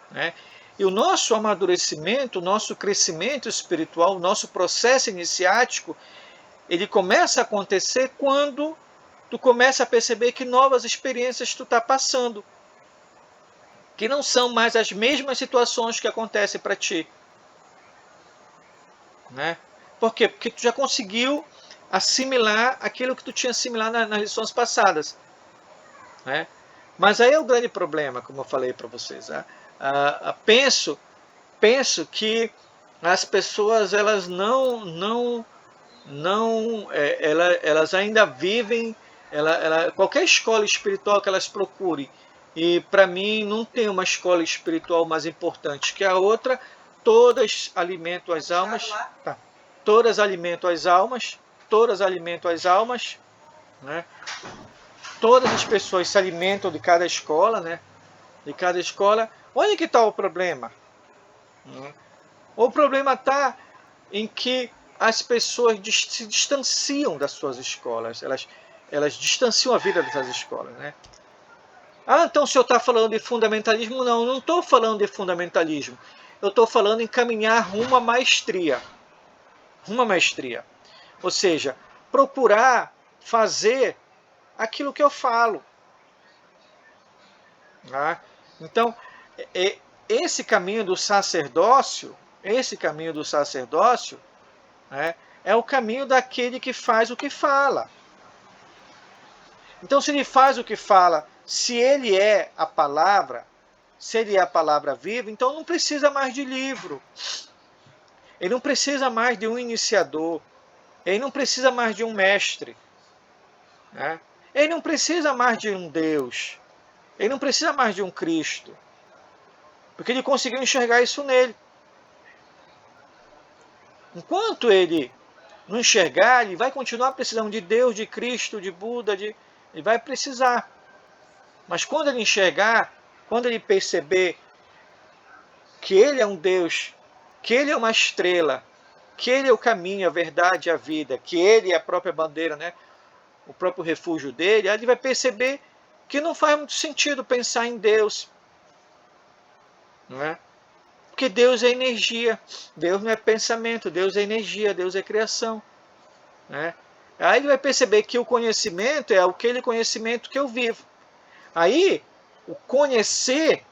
Né? E o nosso amadurecimento, o nosso crescimento espiritual, o nosso processo iniciático, ele começa a acontecer quando tu começa a perceber que novas experiências tu está passando, que não são mais as mesmas situações que acontecem para ti, né? Por quê? Porque tu já conseguiu assimilar aquilo que tu tinha assimilado nas lições passadas, né? Mas aí é o grande problema, como eu falei para vocês, né? Penso que as pessoas elas elas ainda vivem, qualquer escola espiritual que elas procurem, e para mim não tem uma escola espiritual mais importante que a outra, todas alimentam as almas, tá. Todas alimentam as almas, todas alimentam as almas, né? Todas as pessoas se alimentam de cada escola, né? De cada escola. Onde que está o problema? O problema está em que as pessoas se distanciam das suas escolas, elas distanciam a vida dessas escolas, né? Ah, então o senhor está falando de fundamentalismo? Não, não estou falando de fundamentalismo. Eu estou falando em caminhar rumo à maestria. Rumo à maestria. Ou seja, procurar fazer aquilo que eu falo. Tá? Então, esse caminho do sacerdócio, né, é o caminho daquele que faz o que fala. Então, se ele faz o que fala, se ele é a palavra, se ele é a palavra viva, então não precisa mais de livro. Ele não precisa mais de um iniciador. Ele não precisa mais de um mestre. Né? Ele não precisa mais de um Deus. Ele não precisa mais de um Cristo. Porque ele conseguiu enxergar isso nele. Enquanto ele não enxergar, ele vai continuar precisando de Deus, de Cristo, de Buda, ele vai precisar. Mas quando ele enxergar, quando ele perceber que ele é um Deus, que ele é uma estrela, que ele é o caminho, a verdade e a vida, que ele é a própria bandeira, né? O próprio refúgio dele, aí ele vai perceber que não faz muito sentido pensar em Deus. Não é? Porque Deus é energia, Deus não é pensamento, Deus é energia, Deus é criação. Né? Aí ele vai perceber que o conhecimento é aquele conhecimento que eu vivo. Aí o conhecer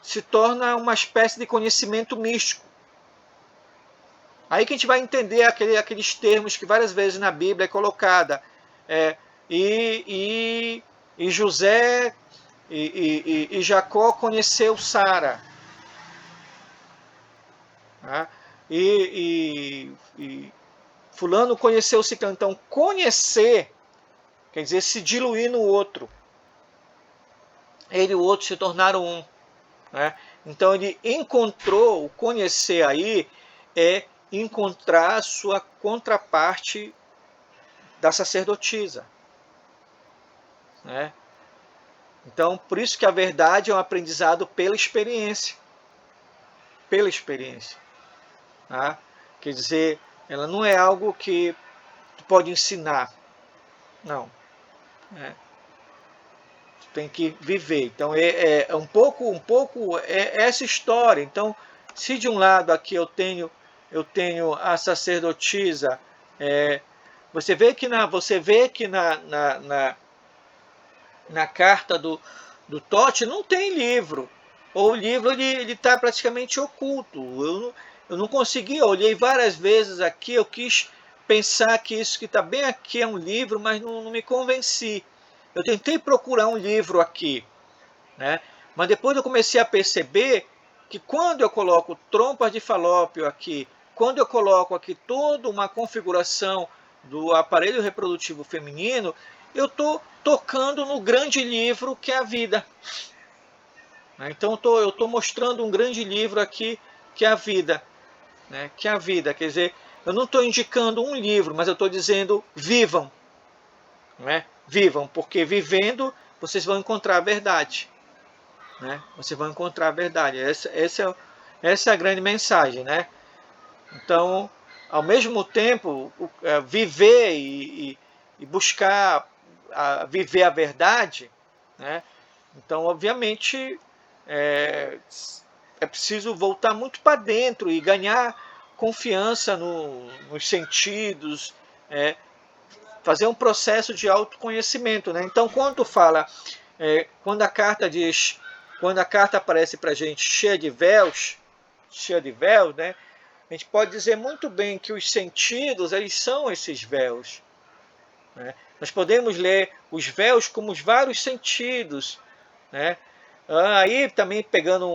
se torna uma espécie de conhecimento místico. Aí que a gente vai entender aqueles termos que várias vezes na Bíblia é colocada. E José e Jacó conheceu Sara. Tá? E fulano conheceu Ciclano. Então, conhecer quer dizer se diluir no outro. Ele e o outro se tornaram um. Né? Então, ele encontrou, o conhecer aí é encontrar a sua contraparte da sacerdotisa. Né? Então, por isso que a verdade é um aprendizado pela experiência. Pela experiência. Tá? Quer dizer, ela não é algo que tu pode ensinar. Não. Tu tem que viver. Então, é um pouco essa história. Então, se de um lado aqui eu tenho a sacerdotisa, você vê que na carta do Totti não tem livro. Ou o livro ele está praticamente oculto. Eu não consegui, eu olhei várias vezes aqui, eu quis pensar que isso que está bem aqui é um livro, mas não me convenci. Eu tentei procurar um livro aqui, né? Mas depois eu comecei a perceber que quando eu coloco trompas de falópio aqui, quando eu coloco aqui toda uma configuração do aparelho reprodutivo feminino, eu estou tocando no grande livro que é a vida. Então eu estou mostrando um grande livro aqui que é a vida. Né? Que é a vida, quer dizer, eu não estou indicando um livro, mas eu estou dizendo vivam. Né? Vivam, porque vivendo vocês vão encontrar a verdade. Né? Vocês vão encontrar a verdade. Essa é a grande mensagem. Né? Então, ao mesmo tempo, viver e buscar viver a verdade, né? Então, obviamente, é preciso voltar muito para dentro e ganhar confiança nos sentidos, fazer um processo de autoconhecimento, né? Então, quando fala, quando a carta diz, quando a carta aparece para a gente cheia de véus, né? A gente pode dizer muito bem que os sentidos, eles são esses véus, né? Nós podemos ler os véus como os vários sentidos, né? Aí também pegando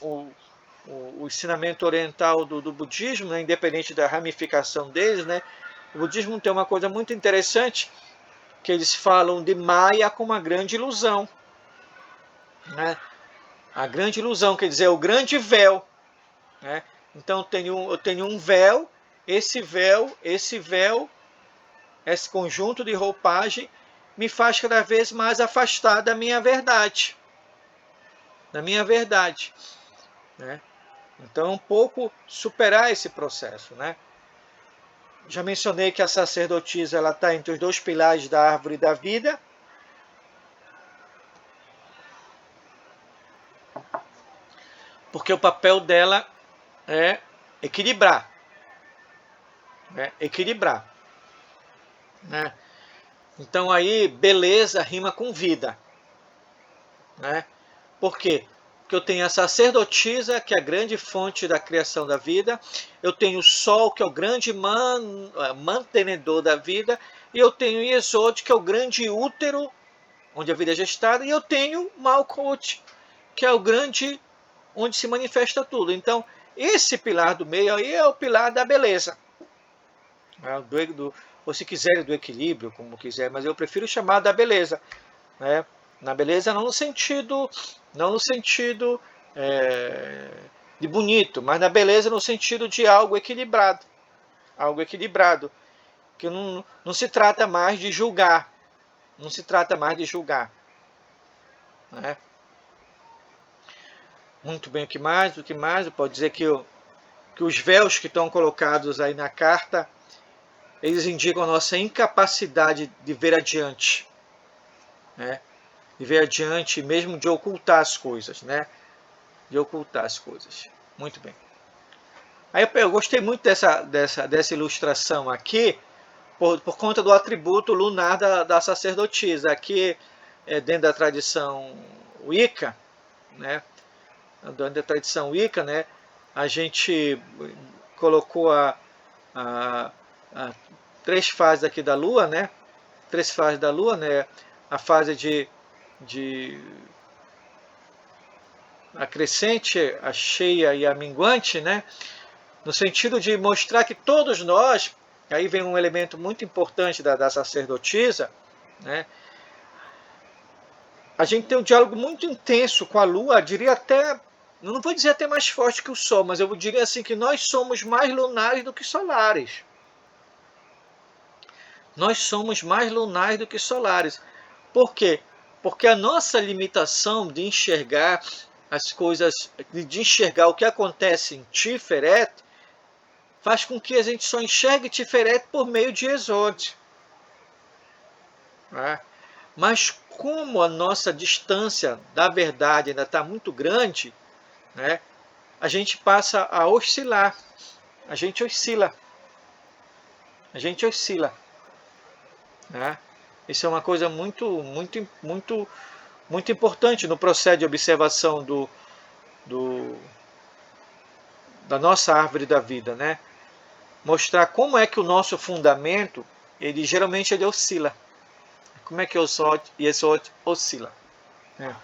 o ensinamento oriental do budismo, né? Independente da ramificação deles, né? O budismo tem uma coisa muito interessante, que eles falam de Maya como uma grande ilusão, né? A grande ilusão, quer dizer, o grande véu, né? Então eu tenho um véu, esse conjunto de roupagem me faz cada vez mais afastar da minha verdade, né? Então um pouco superar esse processo, né? Já mencionei que a sacerdotisa ela está entre os dois pilares da árvore da vida. Porque o papel dela é equilibrar. Equilibrar. Né? Então aí, beleza rima com vida. Né? Por quê? Porque eu tenho a sacerdotisa, que é a grande fonte da criação da vida. Eu tenho o Sol, que é o grande mantenedor da vida. E eu tenho o Yesod, que é o grande útero, onde a vida é gestada. E eu tenho Malkuth, que é o grande onde se manifesta tudo. Então, esse pilar do meio aí é o pilar da beleza. Ou se quiser, do equilíbrio, como quiser, mas eu prefiro chamar da beleza. Né? Na beleza não no sentido de bonito, mas na beleza no sentido de algo equilibrado. Algo equilibrado. Que não se trata mais de julgar. Não se trata mais de julgar. Né? Muito bem, o que mais? Pode dizer que os véus que estão colocados aí na carta, eles indicam a nossa incapacidade de ver adiante. Né? De ver adiante, mesmo de ocultar as coisas. Né? De ocultar as coisas. Muito bem. Aí eu gostei muito dessa ilustração aqui, por conta do atributo lunar da sacerdotisa. Aqui, dentro da tradição Wicca, né? Dentro da tradição Wicca, né? A gente colocou a 3 fases aqui da Lua, né? 3 fases da Lua, né? A fase de a crescente, a cheia e a minguante, né? No sentido de mostrar que todos nós, aí vem um elemento muito importante da sacerdotisa, né? A gente tem um diálogo muito intenso com a Lua, diria até, não vou dizer até mais forte que o Sol, mas eu diria assim que nós somos mais lunares do que solares. Nós somos mais lunares do que solares. Por quê? Porque a nossa limitação de enxergar as coisas, de enxergar o que acontece em Tiferet, faz com que a gente só enxergue Tiferet por meio de Yesod. Né? Mas como a nossa distância da verdade ainda está muito grande, né, a gente passa a oscilar. A gente oscila. Né? Isso é uma coisa muito importante no processo de observação da nossa árvore da vida, né? Mostrar como é que o nosso fundamento, geralmente ele oscila. Como é que o Yesod oscila? Né?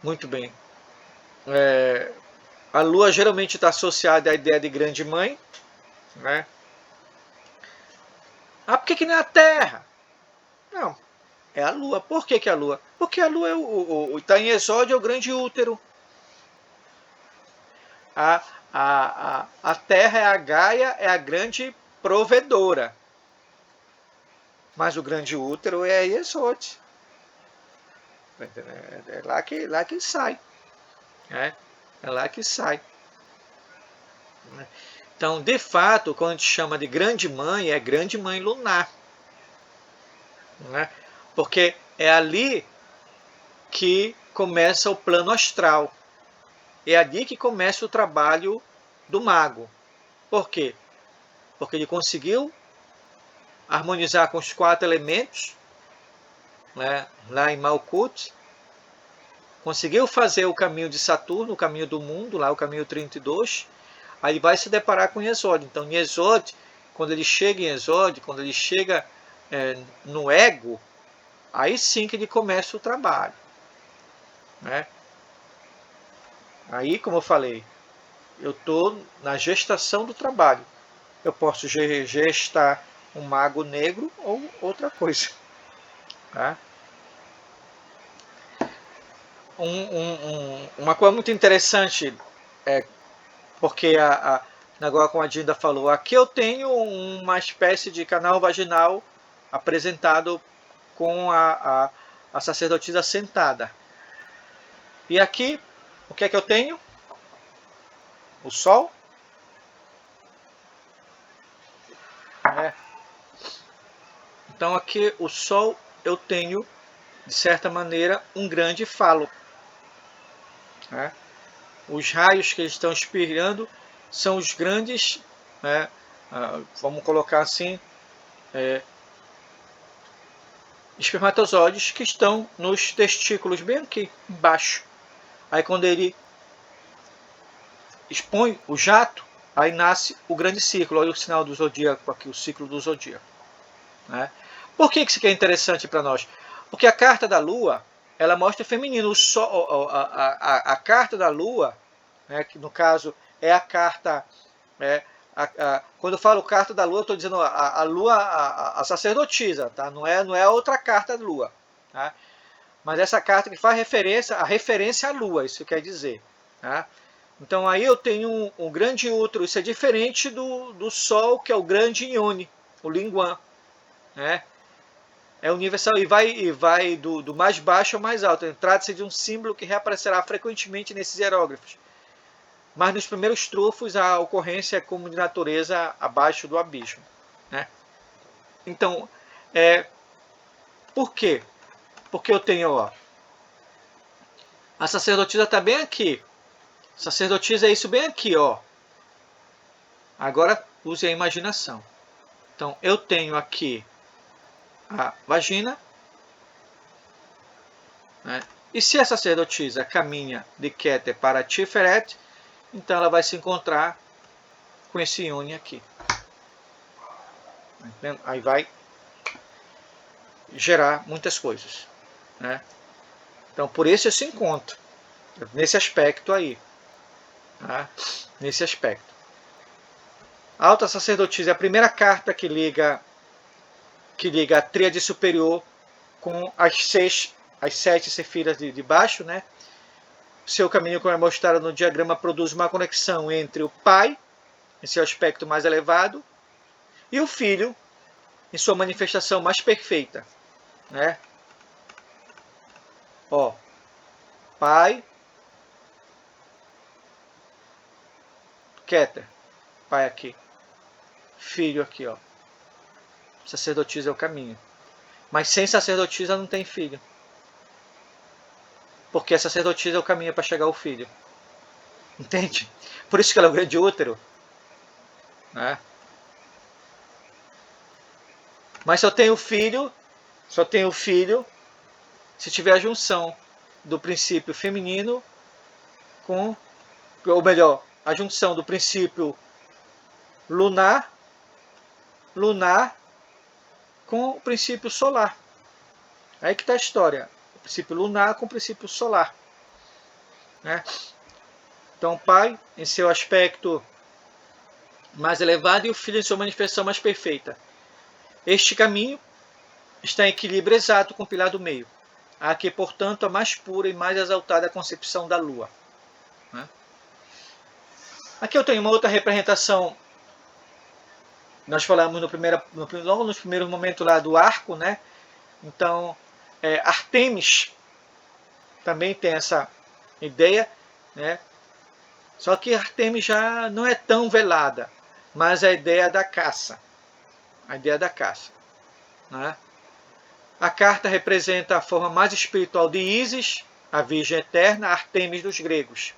Muito bem. A Lua geralmente está associada à ideia de grande mãe, né? Por que não é a Terra? Não, é a Lua. Por que a Lua? Porque a Lua está em Exódio, é o grande útero. A Terra é a Gaia, é a grande provedora. Mas o grande útero é Yesod. É lá que sai. É lá que sai. Então, de fato, quando a gente chama de grande mãe, é grande mãe lunar. Né? Porque é ali que começa o plano astral. É ali que começa o trabalho do mago. Por quê? Porque ele conseguiu harmonizar com os 4 elementos, né, lá em Malkuth, conseguiu fazer o caminho de Saturno, o caminho do mundo, lá o caminho 32, aí ele vai se deparar com Yesod. Então, Yesod, quando ele chega em Yesod, quando ele chega no ego, aí sim que ele começa o trabalho, né? Aí, como eu falei, eu estou na gestação do trabalho. Eu posso gestar um mago negro ou outra coisa, tá? Uma coisa muito interessante, porque agora como a Dinda falou, aqui eu tenho uma espécie de canal vaginal apresentado com a sacerdotisa sentada. E aqui, o que é que eu tenho? O Sol. Então aqui o Sol eu tenho, de certa maneira, um grande falo. Né? Os raios que eles estão espirrando são os grandes, né, vamos colocar assim, espermatozoides que estão nos testículos bem aqui embaixo. Aí quando ele expõe o jato, aí nasce o grande ciclo. Olha o sinal do zodíaco aqui, o ciclo do zodíaco. Né? Por que isso aqui é interessante para nós? Porque a carta da Lua, ela mostra feminino. A carta da Lua, né, que no caso é a carta... quando eu falo carta da Lua, eu estou dizendo a Lua, a sacerdotisa, tá? Não é a outra carta da Lua. Tá? Mas essa carta que faz referência à Lua, isso quer dizer. Tá? Então aí eu tenho um grande útero, isso é diferente do Sol, que é o grande Ione, o Linguan. Né? É universal e vai do mais baixo ao mais alto. Trata-se de um símbolo que reaparecerá frequentemente nesses hieróglifos. Mas nos primeiros trufos a ocorrência é como de natureza abaixo do abismo. Né? Então, por quê? Porque eu tenho, a sacerdotisa está bem aqui. A sacerdotisa é isso bem aqui, ó. Agora use a imaginação. Então, eu tenho aqui a vagina. Né? E se a sacerdotisa caminha de Keter para Tiferet, então ela vai se encontrar com esse Ione aqui. Aí vai gerar muitas coisas. Né? Então, por isso esse encontro. Nesse aspecto aí. Tá? Nesse aspecto. A alta sacerdotisa é a primeira carta que liga a tríade superior com as 7 sefiras de baixo. Né? Seu caminho, como é mostrado no diagrama, produz uma conexão entre o pai, em seu aspecto mais elevado, e o filho, em sua manifestação mais perfeita. Né? Ó, pai, Keter, pai aqui, filho aqui, ó. Sacerdotisa é o caminho. Mas sem sacerdotisa não tem filho. Porque a sacerdotisa é o caminho para chegar ao filho. Entende? Por isso que ela é o grande útero. Né? Mas só tem o filho se tiver a junção do princípio feminino com, ou melhor, a junção do princípio lunar com o princípio solar. Aí que está a história. O princípio lunar com o princípio solar. Né? Então, o pai, em seu aspecto mais elevado, e o filho em sua manifestação mais perfeita. Este caminho está em equilíbrio exato com o pilar do meio. Aqui, portanto, a mais pura e mais exaltada concepção da Lua. Né? Aqui eu tenho uma outra representação. Nós falamos logo nos primeiros momentos lá do arco, né? Então, Artemis também tem essa ideia, né? Só que Artemis já não é tão velada, mas a ideia da caça. A ideia da caça. Né? A carta representa a forma mais espiritual de Ísis, a Virgem Eterna, Artemis dos gregos.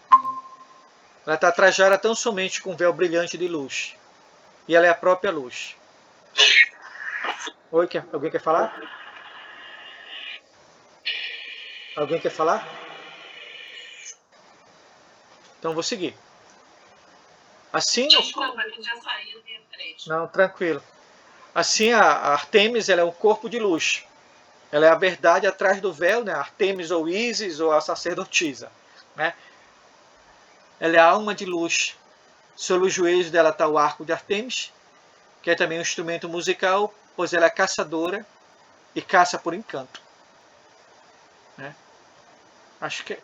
Ela está trajada tão somente com um véu brilhante de luz. E ela é a própria luz. Oi, alguém quer falar? Alguém quer falar? Então vou seguir. Assim, desculpa, que já saiu de frente. Não, tranquilo. Assim, a Artemis, ela é um corpo de luz. Ela é a verdade atrás do véu, né? Artemis ou Ísis ou a sacerdotisa, né? Ela é a alma de luz. Sobre os joelhos dela está o arco de Artemis, que é também um instrumento musical, pois ela é caçadora e caça por encanto. Né? Acho que...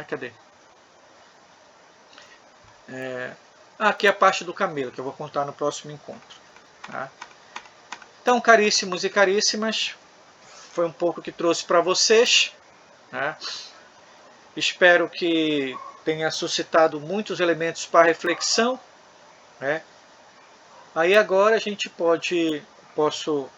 cadê? Aqui é a parte do camelo, que eu vou contar no próximo encontro. Tá? Então, caríssimos e caríssimas, foi um pouco que trouxe para vocês. Né? Espero que tenha suscitado muitos elementos para reflexão. Né? Aí agora a gente posso